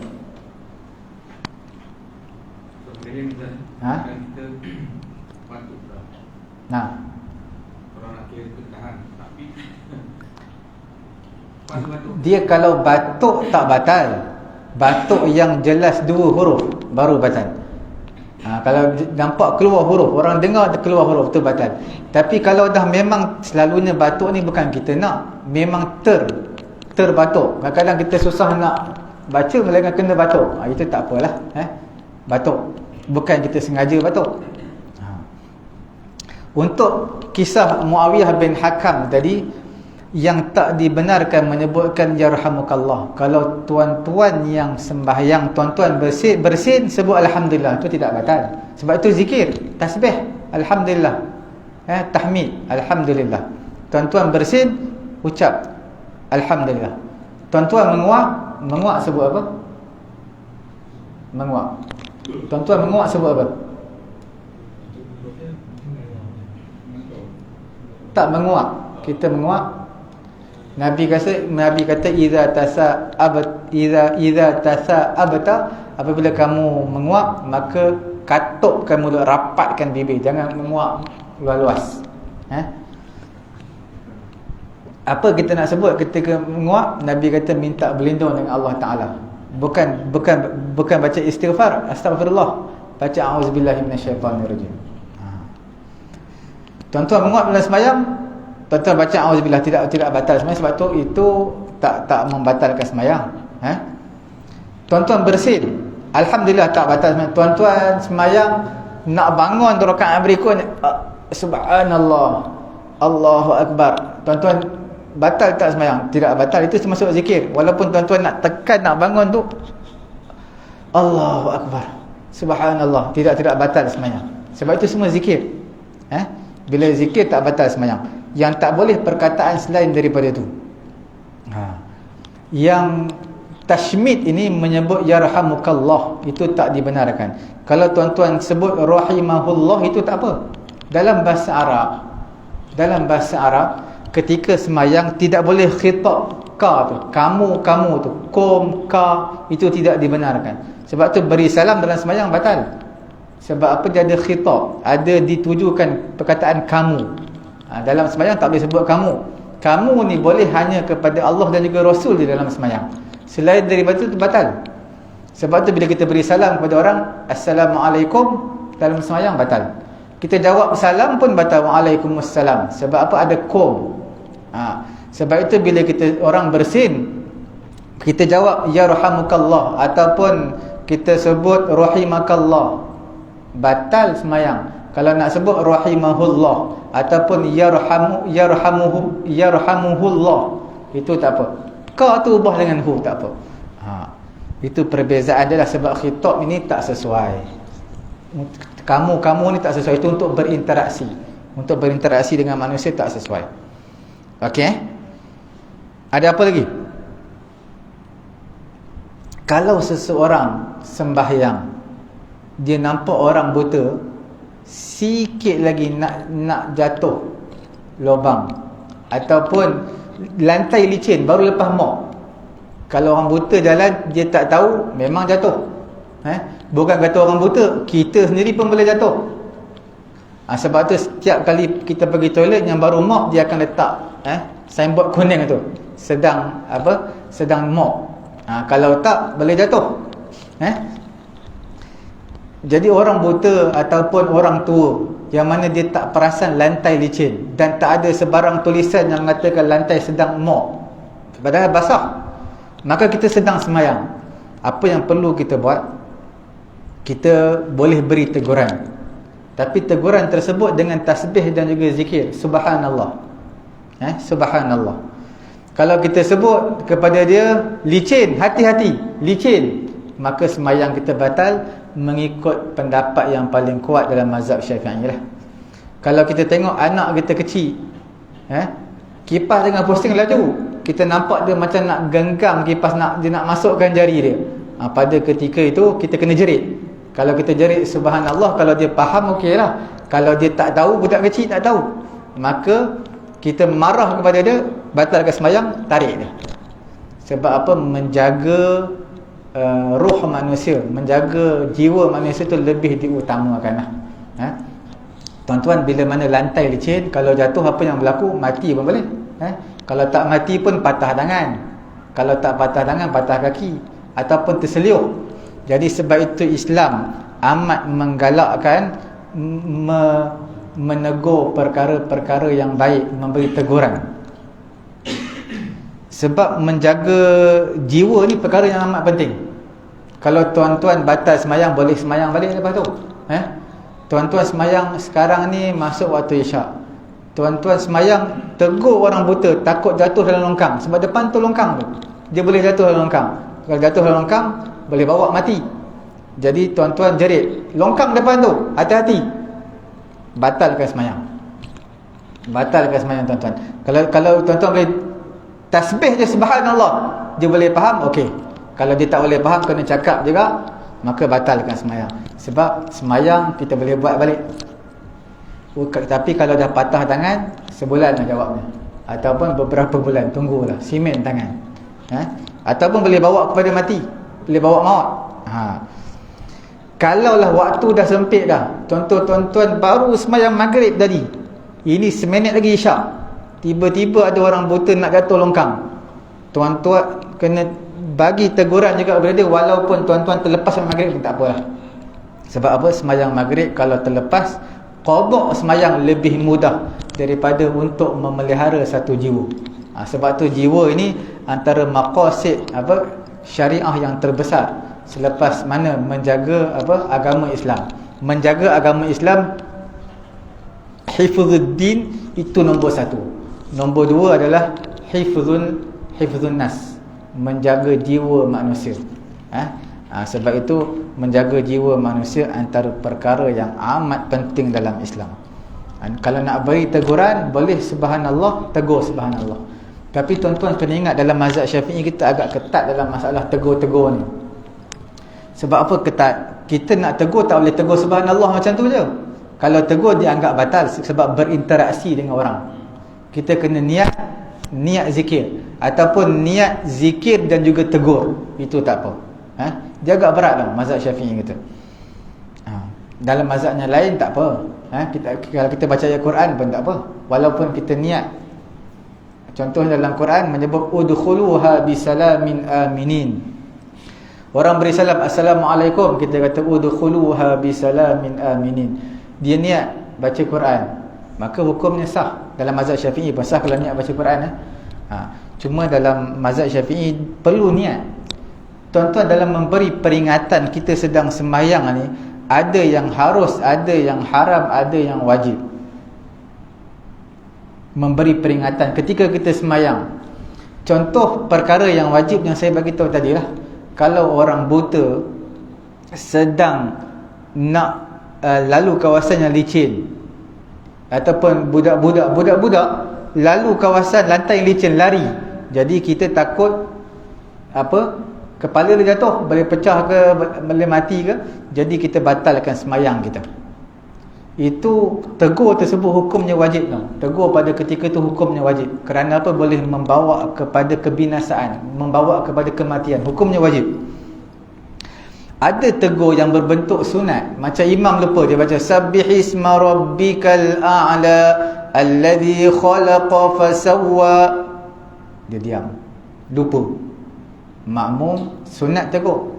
Kita patutlah. Orang nak kira itu tahan, tapi dia kalau batuk tak batal. Batuk yang jelas 2 huruf baru batal. Kalau nampak keluar huruf, orang dengar keluar huruf, tu batal. Tapi kalau dah memang selalunya batuk ni bukan kita nak, memang terbatuk. Kadang-kadang kita susah nak baca, melainkan kena batuk, itu tak apalah. Batuk, bukan kita sengaja batuk. Untuk kisah Muawiyah bin Hakam tadi, yang tak dibenarkan menyebutkan yarhamukallah. Kalau tuan-tuan yang sembahyang, tuan-tuan bersin sebut alhamdulillah, itu tidak batal. Sebab itu zikir, tasbih alhamdulillah, tahmid alhamdulillah. Tuan-tuan bersin ucap alhamdulillah. Tuan-tuan menguak sebut apa? Menguak. Tuan-tuan menguak sebut apa? Tak menguak. Kita menguak. Nabi kata idza tasa'abta, apabila kamu menguap maka katupkan mulut, rapatkan bibir, jangan menguap luas-luas. Apa kita nak sebut ketika menguap? Nabi kata minta berlindung dengan Allah Taala. Bukan baca istighfar, astagfirullah, baca auzubillahi minasyaitanirrajim. Tuan-tuan menguap dalam sembahyang, tuan-tuan baca auzubillah, tidak batal sembahyang. Sebab tu itu tak membatalkan sembahyang. Tuan-tuan bersin, alhamdulillah, tak batal sembahyang. Tuan-tuan sembahyang nak bangun tu rakaat berikutnya, subhanallah, Allahu akbar, tuan-tuan batal tak sembahyang? Tidak batal. Itu termasuk zikir. Walaupun tuan-tuan nak tekan nak bangun tu Allahu akbar, subhanallah, tidak batal sembahyang. Sebab itu semua zikir. Bila zikir tak batal sembahyang. Yang tak boleh perkataan selain daripada itu. Yang tashmid ini menyebut yarhamukallah, itu tak dibenarkan. Kalau tuan-tuan sebut rahimahullah, itu tak apa. Dalam bahasa Arab ketika sembahyang tidak boleh khitab ka tu, kamu tu, kum, ka, itu tidak dibenarkan. Sebab tu beri salam dalam sembahyang batal. Sebab apa? Dia ada khitab, ada ditujukan perkataan kamu. Dalam sembahyang tak boleh sebut kamu. Kamu ni boleh hanya kepada Allah dan juga Rasul di dalam sembahyang. Selain daripada itu batal. Sebab tu bila kita beri salam kepada orang, assalamualaikum, dalam sembahyang batal. Kita jawab salam pun batal, waalaikumsalam. Sebab apa? Ada kum. Sebab itu bila kita orang bersin, kita jawab yarhamukallah ataupun kita sebut rahimakallah, batal sembahyang. Kalau nak sebut rahimahullah ataupun yarhamuhullah, itu tak apa. Ka tu ubah dengan hu, tak apa. Itu perbezaan dia lah. Sebab khitab ini tak sesuai. Kamu ni tak sesuai. Itu untuk berinteraksi. Untuk berinteraksi dengan manusia tak sesuai. Okey. Ada apa lagi? Kalau seseorang sembahyang, dia nampak orang buta, sikit lagi nak jatuh lubang ataupun lantai licin, baru lepas mop. Kalau orang buta jalan, dia tak tahu, memang jatuh. Bukan kata orang buta, kita sendiri pun boleh jatuh. Sebab tu setiap kali kita pergi toilet yang baru mop, dia akan letak signboard kuning tu, sedang mop. Kalau tak, boleh jatuh. Jadi orang buta ataupun orang tua yang mana dia tak perasan lantai licin dan tak ada sebarang tulisan yang mengatakan lantai sedang mop, padahal basah, maka kita sedang sembahyang. Apa yang perlu kita buat? Kita boleh beri teguran, tapi teguran tersebut dengan tasbih dan juga zikir, subhanallah. Subhanallah. Kalau kita sebut kepada dia licin, hati-hati, licin, maka sembahyang kita batal mengikut pendapat yang paling kuat dalam mazhab Syafi'i lah. Kalau kita tengok anak kita kecil, kipas tengah pusing laju, kita nampak dia macam nak genggam kipas, dia nak masukkan jari dia, pada ketika itu kita kena jerit. Kalau kita jerit subhanallah, kalau dia faham, okey lah. Kalau dia tak tahu, budak kecil tak tahu, maka kita marah kepada dia, batalkan sembahyang, tarik dia. Sebab apa? Menjaga ruh manusia, menjaga jiwa manusia tu lebih diutamakan lah. Tuan-tuan, bila mana lantai licin, kalau jatuh apa yang berlaku? Mati pun boleh. Kalau tak mati pun patah tangan. Kalau tak patah tangan, patah kaki ataupun terseliuh. Jadi sebab itu Islam amat menggalakkan menegur perkara-perkara yang baik, memberi teguran. Sebab menjaga jiwa ni perkara yang amat penting. Kalau tuan-tuan batal sembahyang, boleh sembahyang balik lepas tu. Tuan-tuan semayang sekarang ni masuk waktu isyak. Tuan-tuan semayang tegur orang buta takut jatuh dalam longkang, sebab depan tu longkang tu, dia boleh jatuh dalam longkang. Kalau jatuh dalam longkang boleh bawa mati. Jadi tuan-tuan jerit, longkang depan tu, hati-hati. Batalkan semayang. Batalkan semayang tuan-tuan. Kalau tuan-tuan boleh tasbih je subhanallah, dia boleh faham, okey. Kalau dia tak boleh faham, kena cakap juga, maka batalkan semayang. Sebab semayang kita boleh buat balik. Tapi kalau dah patah tangan, sebulan lah jawabnya, ataupun beberapa bulan, tunggulah, simen tangan, ataupun boleh bawa kepada mati, boleh bawa maut. Kalaulah waktu dah sempit dah, tuan-tuan baru semayang maghrib tadi, ini seminit lagi isyak, tiba-tiba ada orang buta nak jatuh longkang, tuan-tuan kena bagi teguran juga kepada dia, walaupun tuan-tuan terlepas maghrib pun tak apalah. Sebab apa? Semayang maghrib kalau terlepas, qada semayang lebih mudah daripada untuk memelihara satu jiwa. Sebab tu jiwa ini antara maqasid syariah yang terbesar selepas mana menjaga agama Islam. Menjaga agama Islam, hifzuddin, itu nombor satu. Nombor dua adalah hifzun nas, menjaga jiwa manusia. Sebab itu menjaga jiwa manusia antara perkara yang amat penting dalam Islam. Kalau nak beri teguran, boleh subhanallah, tegur subhanallah. Tapi tuan-tuan kena ingat, dalam mazhab Syafi'i kita agak ketat dalam masalah tegur-tegur ni. Sebab apa ketat? Kita nak tegur tak boleh tegur subhanallah macam tu je. Kalau tegur dianggap batal sebab berinteraksi dengan orang. Kita kena niat zikir, ataupun niat zikir dan juga tegur, itu tak apa. Dia agak berat lah mazhab Syafi'i kita. Dalam mazhabnya lain tak apa. Kalau kita baca ayat Quran pun tak apa, walaupun kita niat. Contohnya dalam Quran menyebut udkhuluha bisalamin aminin. Orang beri salam assalamualaikum, kita kata udkhuluha bisalamin aminin. Dia niat baca Quran, maka hukumnya sah. Dalam mazhab Syafi'i pun sah kalau niat baca Quran. Cuma dalam mazhab Syafi'i perlu niat. Tuan-tuan, dalam memberi peringatan kita sedang sembahyang ni, ada yang harus, ada yang haram, ada yang wajib. Memberi peringatan ketika kita sembahyang. Contoh perkara yang wajib yang saya bagi tahu tadi lah. Kalau orang buta sedang nak lalu kawasan yang licin, ataupun budak-budak lalu kawasan lantai yang licin, lari, jadi kita takut kepala dia jatuh, boleh pecah ke, boleh mati ke, jadi kita batalkan semayang kita. Itu tegur tersebut hukumnya wajib tau. Tegur pada ketika itu hukumnya wajib. Kerana apa? Boleh membawa kepada kebinasaan, membawa kepada kematian. Hukumnya wajib. Ada tegur yang berbentuk sunat. Macam imam lupa, dia baca sabbihisma rabbikal a'la alladhi khalaqa fasawwa, dia diam, lupa. Makmum sunat tegur,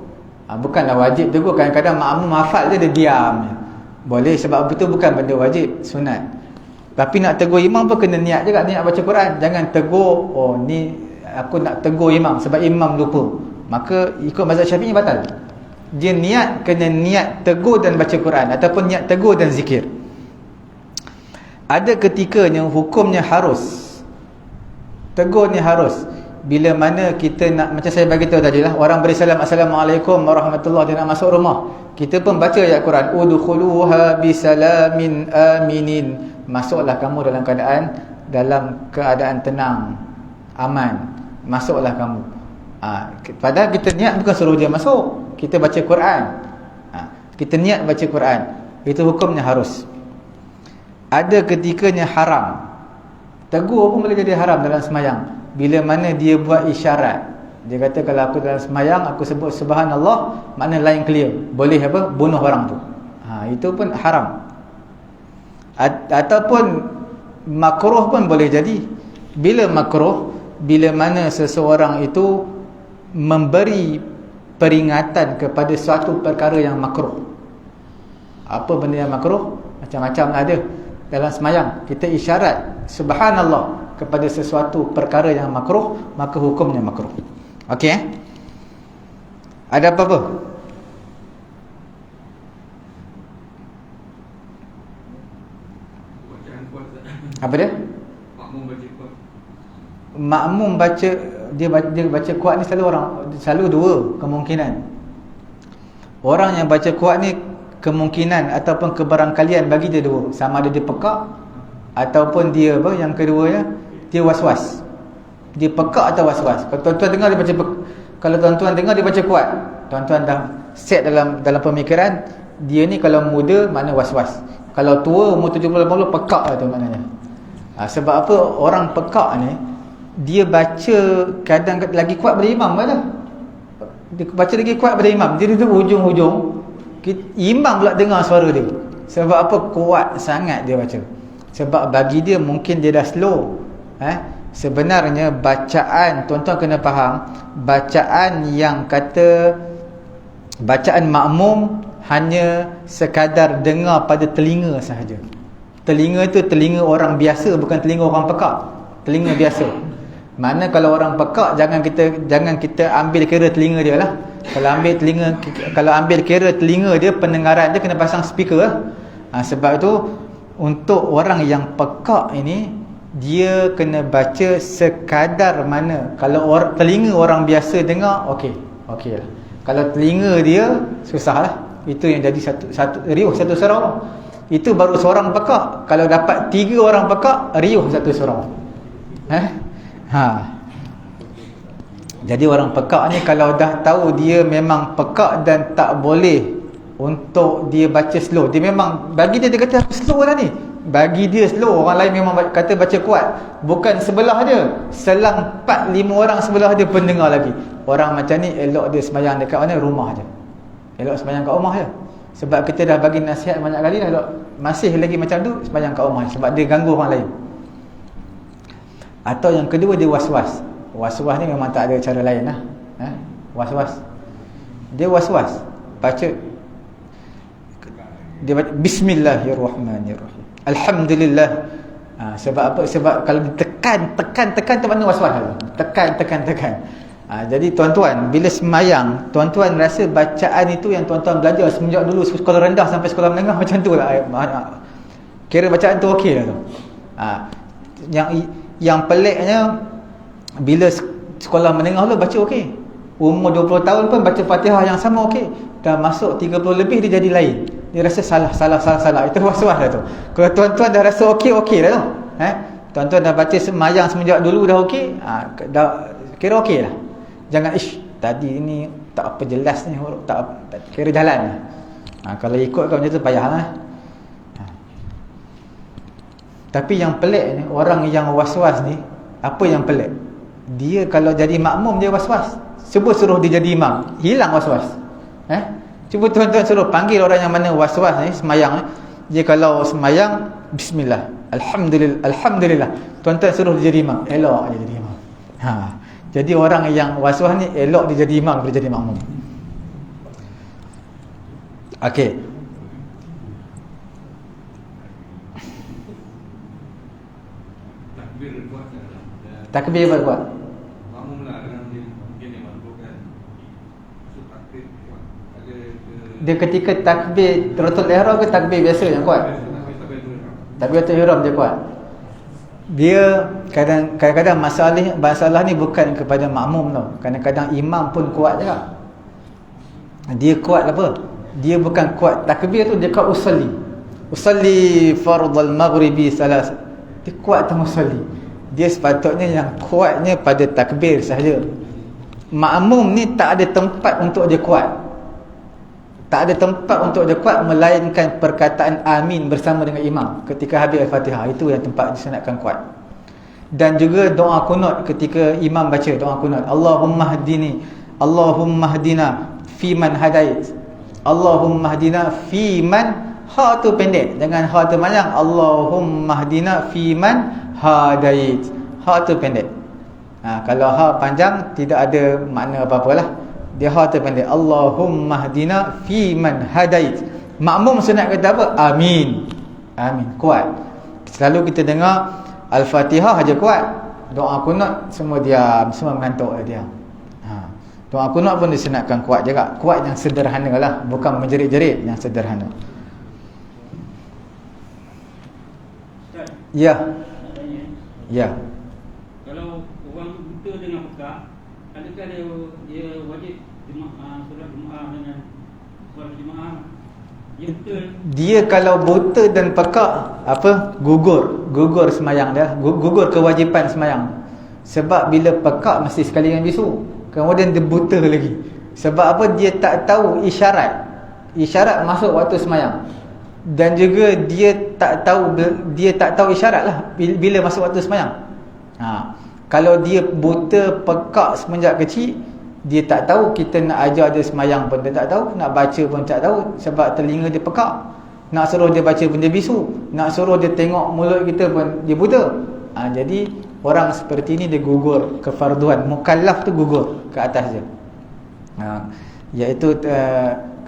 bukanlah wajib tegur. Kadang-kadang makmum hafal je, dia diam. Boleh, sebab itu bukan benda wajib, sunat. Tapi nak tegur imam pun kena niat juga, niat baca Quran. Jangan tegur, oh ni aku nak tegur imam sebab imam lupa, maka ikut mazhab Syafi'i batal. Dia niat, kena niat tegur dan baca Quran, ataupun niat tegur dan zikir. Ada ketikanya hukumnya harus, tegur ni harus. Bila mana kita nak, macam saya bagi tahu tadi lah, orang beri salam assalamualaikum warahmatullahi, dia nak masuk rumah, kita pun baca ayat Quran udkhuluha bisalamin aminin, masuklah kamu dalam keadaan tenang, aman, masuklah kamu. Padahal kita niat bukan suruh dia masuk, kita baca Quran, kita niat baca Quran, itu hukumnya harus. Ada ketikanya haram, tegur pun boleh jadi haram dalam semayang. Bila mana dia buat isyarat, dia kata kalau aku dalam semayang aku sebut subhanallah, makna lain clear, boleh bunuh orang tu. Itu pun haram. Ataupun makruh pun boleh jadi. Bila makruh? Bila mana seseorang itu memberi peringatan kepada suatu perkara yang makruh. Apa benda yang makruh? Macam-macam ada dalam semayang. Kita isyarat subhanallah kepada sesuatu perkara yang makruh, maka hukumnya makruh. Okey? Ada apa-apa? Apa dia? Makmum baca kuat. Makmum baca, dia baca kuat ni selalu dua kemungkinan. Orang yang baca kuat ni kemungkinan ataupun kebarangkalian bagi dia dua, sama ada dia pekak ataupun dia apa, yang keduanya dia was-was. Dia pekak atau was-was. Kalau tuan-tuan dengar dia baca kalau tuan-tuan dengar dia baca kuat, tuan-tuan dah set dalam pemikiran dia ni kalau muda makna was-was. Kalau tua umur 70-80 pekak lah tu maknanya. Sebab apa? Orang pekak ni dia baca kadang lagi kuat daripada imam lah. Dia baca lagi kuat daripada imam. Dia duduk hujung-hujung, imam pula dengar suara dia. Sebab apa? Kuat sangat dia baca. Sebab bagi dia mungkin dia dah slow. Sebenarnya bacaan, tuan-tuan kena faham, bacaan yang kata bacaan makmum hanya sekadar dengar pada telinga sahaja. Telinga tu telinga orang biasa, bukan telinga orang pekak. Telinga biasa. Mana kalau orang pekak, jangan kita ambil kira telinga dia lah. Kalau ambil kira telinga dia, pendengaran dia kena pasang speaker lah. Sebab itu untuk orang yang pekak ini, dia kena baca sekadar mana. Kalau telinga orang biasa dengar, okey lah. Kalau telinga dia, susah lah. Itu yang jadi riuh satu surau. Itu baru seorang pekak. Kalau dapat 3 orang pekak, riuh satu surau. Jadi orang pekak ni kalau dah tahu dia memang pekak dan tak boleh untuk dia baca slow, dia memang bagi dia kata slow lah ni, bagi dia slow. Orang lain memang kata baca kuat, bukan sebelah dia, selang 4-5 orang sebelah dia pun dengar lagi. Orang macam ni elok dia sembahyang dekat mana? Rumah je. Elok sembahyang kat rumah je. Sebab kita dah bagi nasihat banyak kali dah, elok masih lagi macam tu sembahyang kat rumah je, sebab dia ganggu orang lain. Atau yang kedua, dia was-was. Was-was ni memang tak ada cara lain lah. Was-was. Dia was-was. Baca, dia baca Bismillahirrahmanirrahim, Alhamdulillah. Sebab apa? Sebab kalau tekan tu mana was-was tu. Tekan. Jadi tuan-tuan, bila semayang, tuan-tuan rasa bacaan itu yang tuan-tuan belajar semenjak dulu sekolah rendah sampai sekolah menengah macam tu lah. Kira bacaan tu okey lah tu. Yang peliknya, bila sekolah menengah dulu baca okey, umur 20 tahun pun baca Fatihah yang sama okey, dah masuk 30 lebih dia jadi lain. Dia rasa salah. Itu was-was dah tu. Kalau tuan-tuan dah rasa okey dah tu, tuan-tuan dah baca semayang semenjak dulu dah okey, dah kira okey lah. Jangan tadi ni tak apa jelas ni, tak kira jalan. Kalau ikut kau macam tu payahlah. Tapi yang pelik ni, orang yang was-was ni, apa yang pelik? Dia kalau jadi makmum dia was-was. Cuba suruh dia jadi imam, hilang was-was. Cuba tuan-tuan suruh panggil orang yang mana was-was ni semayang ni. Dia kalau semayang bismillah, alhamdulillah. Tuan-tuan suruh dia jadi imam, elok dia jadi imam. Jadi orang yang was-was ni elok dia jadi imam daripada jadi makmum. Okey. Takbir kuat. Makmum lah dengan dia mungkin yang melakukan maksud takbir kuat. Dia ketika takbir Taratul Ihram ke takbir biasa yang kuat? Takbiratul Ihram dia kuat. Dia kadang-kadang masalah ni bukan kepada makmum tau. Kadang-kadang imam pun kuat juga. Dia kuat apa? Dia bukan kuat takbir tu, dia kuat usalli fardal maghribi salas. Dia kuat tak usalli. Dia sepatutnya yang kuatnya pada takbir sahaja. Makmum ni tak ada tempat untuk dia kuat. Tak ada tempat untuk dia kuat melainkan perkataan amin bersama dengan imam ketika habis Al-Fatihah. Itu yang tempat disunatkan kuat. Dan juga doa kunut ketika imam baca doa kunut. Allahumma hdina fiman hadait. Allahumma hdina fiman, ha tu pendek, jangan ha tu panjang. Allahumma hdina fiman hadait. Ha tu pendek. Kalau ha panjang tidak ada makna apa-apalah. Dia ha tu pendek. Allahumma hdina fiman hadait. Makmum sunat kata apa? Amin. Kuat. Selalu kita dengar Al-Fatihah aja kuat. Doa kunut semua diam, semua mengantuk diam. Doa kunut pun disunatkan kuat juga. Kuat yang sederhana lah, bukan menjerit-jerit, yang sederhana. Ya. Ya. Kalau orang buta dengan pekak, adakah dia wajib solat Jumaat dengan solat Jumaat? Dia buta. Dia kalau buta dan pekak gugur semayang dia, gugur kewajipan semayang. Sebab bila pekak mesti sekali dengan bisu, kemudian dia buta lagi. Sebab apa? Dia tak tahu isyarat masuk waktu semayang. Dan juga dia tak tahu isyarat lah bila masuk waktu semayang. Kalau dia buta pekak semenjak kecil, dia tak tahu, kita nak ajar dia semayang pun dia tak tahu, nak baca pun tak tahu, sebab telinga dia pekak. Nak suruh dia baca pun dia bisu, nak suruh dia tengok mulut kita pun dia buta. Jadi orang seperti ini dia gugur kefarduan, mukallaf tu gugur ke atas dia. Iaitu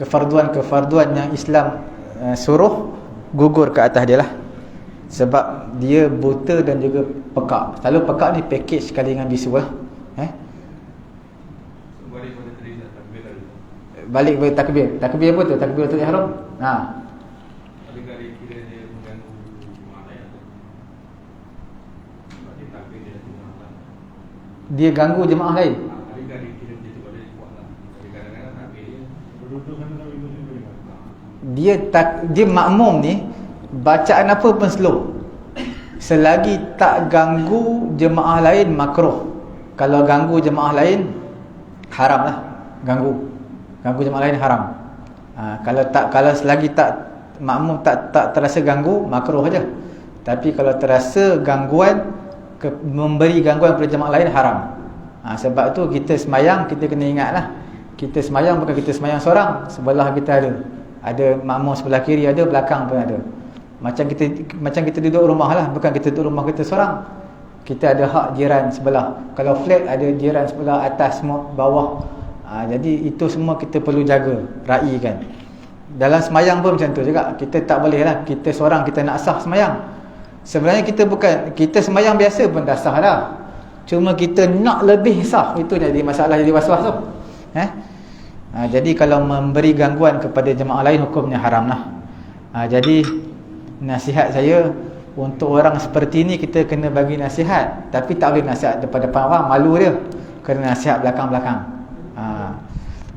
kefarduan yang Islam suruh gugur ke atas dia lah. Sebab dia buta dan juga pekak. Selalu pekak ni package sekali dengan bisu lah. Balik pada tadi takbir tadi. Balik kepada takbir. Takbir apa tu? Takbir tu ihram. Adakah dia kira dia mengganggu jemaah lain? Sebab dia takbir dia jemaah lain. Dia ganggu jemaah lain. Adakah dia kira dia tu boleh buat lah. Kadang-kadang takbir dia berduduk kan tak boleh. Dia makmum ni bacaan apa pun slow. Selagi tak ganggu jemaah lain makruh. Kalau ganggu jemaah lain haram lah. Ganggu jemaah lain haram. Kalau selagi makmum tak terasa ganggu, makruh aja. Tapi kalau terasa gangguan, memberi gangguan kepada jemaah lain haram. Sebab tu kita semayang, kita kena ingat lah, kita semayang bukan kita semayang seorang. Sebelah kita ada makmum sebelah kiri ada, belakang pun ada. Macam kita duduk rumah lah, bukan kita duduk rumah kita seorang. Kita ada hak jiran sebelah. Kalau flat ada jiran sebelah, atas, semua bawah. Jadi itu semua kita perlu jaga, raikan. Dalam semayang pun macam tu juga. Kita tak boleh lah, kita seorang kita nak sah semayang. Sebenarnya kita semayang biasa pun dah sah dah. Cuma kita nak lebih sah, itu jadi masalah, jadi was-was tu. Jadi kalau memberi gangguan kepada jemaah lain, hukumnya haram lah. Jadi nasihat saya untuk orang seperti ni, kita kena bagi nasihat, tapi tak boleh nasihat depan-depan orang, malu dia. Kena nasihat belakang-belakang.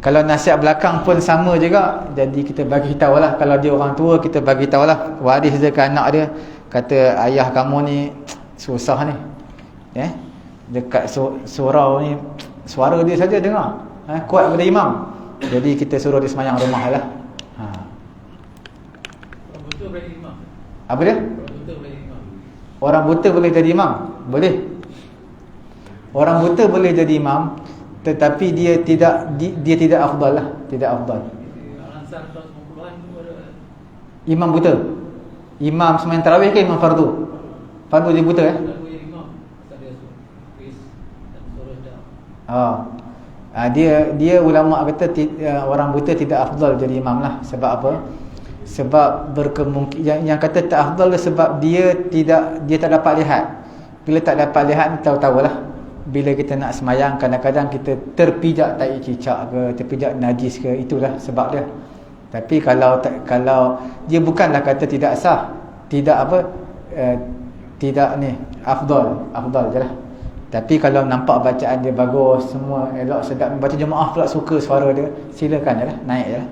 Kalau nasihat belakang pun sama juga. Jadi kita bagi tahu lah, kalau dia orang tua, kita bagi tahu lah, waris dia ke anak dia, kata ayah kamu ni susah ni, dekat surau ni suara dia saja dengar, kuat pada imam. Jadi kita suruh dia semayang rumah lah. Betul boleh imam. Apa dia? Betul boleh imam. Orang buta boleh jadi imam? Boleh. Orang buta boleh jadi imam, tetapi dia tidak afdal lah, tidak afdal. Ansar 90-an tu ada Imam buta. Imam semayang tarawih ke imam fardu? Fardu dia buta imam. Tak ada suruh dah. Dia ulama kata orang buta tidak afdal jadi imam lah. Sebab apa? Sebab berkemungkinan yang kata tak afdal sebab dia tak dapat lihat. Bila tak dapat lihat, tahu-tahulah. Bila kita nak semayang, kadang-kadang kita terpijak tai cicak ke, terpijak najis ke, itulah sebab dia. Tapi kalau dia bukanlah kata tidak sah, tidak afdal je lah. Tapi kalau nampak bacaan dia bagus, semua elok, sedap, baca jemaah pula suka suara dia, silakan je lah, naik je lah.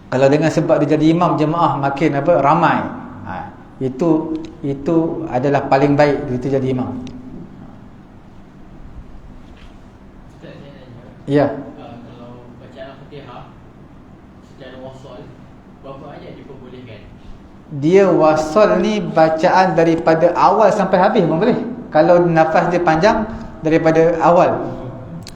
Kalau dengan sebab dia jadi imam jemaah makin ramai, itu adalah paling baik dia jadi imam. Ya. Kalau bacaan Al-Fatihah secara wasal, berapa ayat diperbolehkan? Dia wasal ni bacaan daripada awal sampai habis pun boleh. Kalau nafas dia panjang, daripada awal.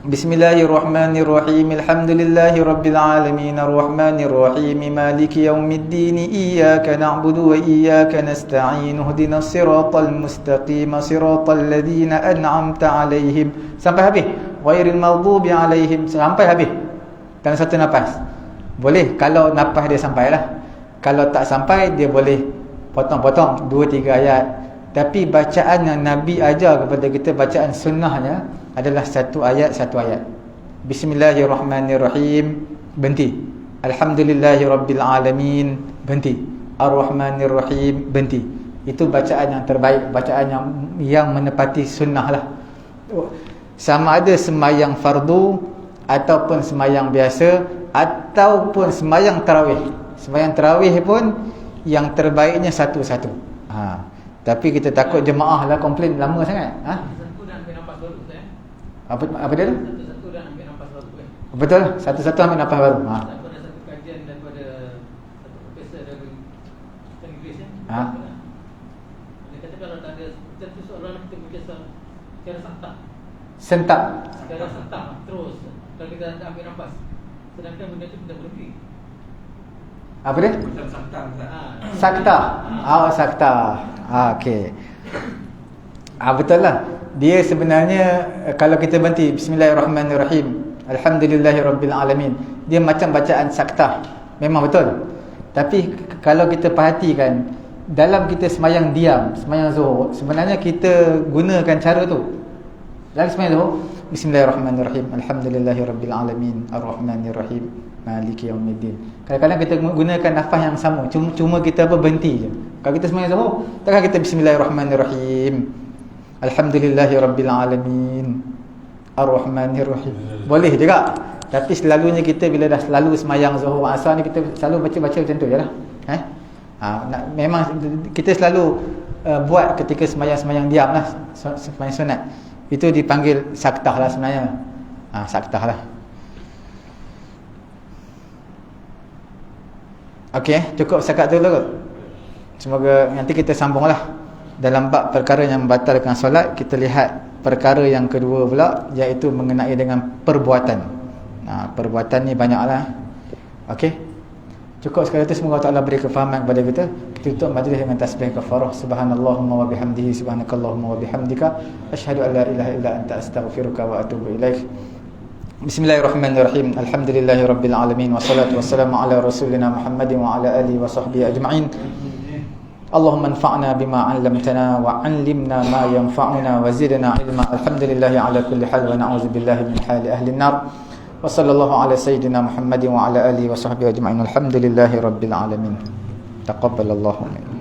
Bismillahirrahmanirrahim. Alhamdulillahirabbil alamin arrahmanir rahim maliki yaumiddin iyyaka na'budu wa iyyaka nasta'in ihdinas siratal mustaqim siratal ladzina an'amta 'alaihim sampai habis. Ghairil maghdubi 'alaihim sampai habis. Dalam satu nafas. Boleh kalau nafas dia sampailah. Kalau tak sampai, dia boleh potong-potong 2-3 ayat. Tapi bacaan yang Nabi ajar kepada kita, bacaan sunnahnya adalah satu ayat. Bismillahirrahmanirrahim, berhenti. Alhamdulillahirabbil alamin, berhenti. Ar-Rahmanirrahim, berhenti. Itu bacaan yang terbaik, bacaan yang menepati sunnah lah. Sama ada sembahyang fardu ataupun sembahyang biasa ataupun sembahyang tarawih. Sembahyang tarawih pun yang terbaiknya satu-satu. Tapi kita takut jemaah lah komplain lama sangat. Satu dan ambil nafas baru saya. Apa dia tu? Satu dan ambil nafas baru. Betul, satu-satu ambil nafas baru. Daripada satu kajian daripada satu profesor dari Inggris ya. Dia kata kalau tak ada satu soalan kita boleh secara Sentak. secara sentak terus kalau kita tak ambil nafas. Sedangkan benda tu tidak berhenti. Apa dia? Macam santan Ustaz. Sakta. Sakta. Okey. Betul lah. Dia sebenarnya kalau kita berhenti bismillahirrahmanirrahim, alhamdulillahirabbil alamin, dia macam bacaan sakta. Memang betul. Tapi kalau kita perhatikan dalam kita sembahyang diam, sembahyang zuhur, sebenarnya kita gunakan cara tu. Dalam sembahyang zuhur, bismillahirrahmanirrahim, alhamdulillahirabbil alamin, arrahmanirrahim, maliki yaumiddin. Kadang-kadang kita gunakan nafas yang sama, cuma kita berhenti je. Kalau kita sembahyang zuhur, takkan kita bismillahirrahmanirrahim, alhamdulillahirabbil alamin, arrahmanirrahim. Boleh juga. Tapi selalunya kita bila dah selalu sembahyang zuhur asar ni, kita selalu baca macam tu jelah. Memang kita selalu buat ketika sembahyang diam lah, sembahyang sunat. Itu dipanggil saktah lah sebenarnya. Saktah lah. Okey, cukup setakat tu dulu. Semoga nanti kita sambunglah dalam bab perkara yang membatalkan solat. Kita lihat perkara yang kedua pula, iaitu mengenai dengan perbuatan. Perbuatan ni banyaklah. Okey. Cukup sekali itu, semoga Allah beri kefahaman kepada kita. Kita tutup majlis dengan tasbih kafarah. Subhanallahumma wa bihamdihi, subhanakallahumma wa bihamdika, asyhadu an la ilaha illa anta, astaghfiruka wa atubu ilaik. Bismillahirrahmanirrahim. Alhamdulillahirabbil alamin, wassalatu wassalamu ala rasulina Muhammadin wa ala alihi wa sahbihi ajma'in. Allahumma anfa'na bima 'allamtana wa 'allimna ma yanfa'una wa zidna 'ilma. Alhamdulillahi ala kulli hal wa na'udzu billahi min hali ahli an-nar. Wa sallallahu ala sayyidina Muhammadin wa ala alihi wa sahbihi ajma'in. Alhamdulillahi rabbil alamin. Taqabbalallahu minna.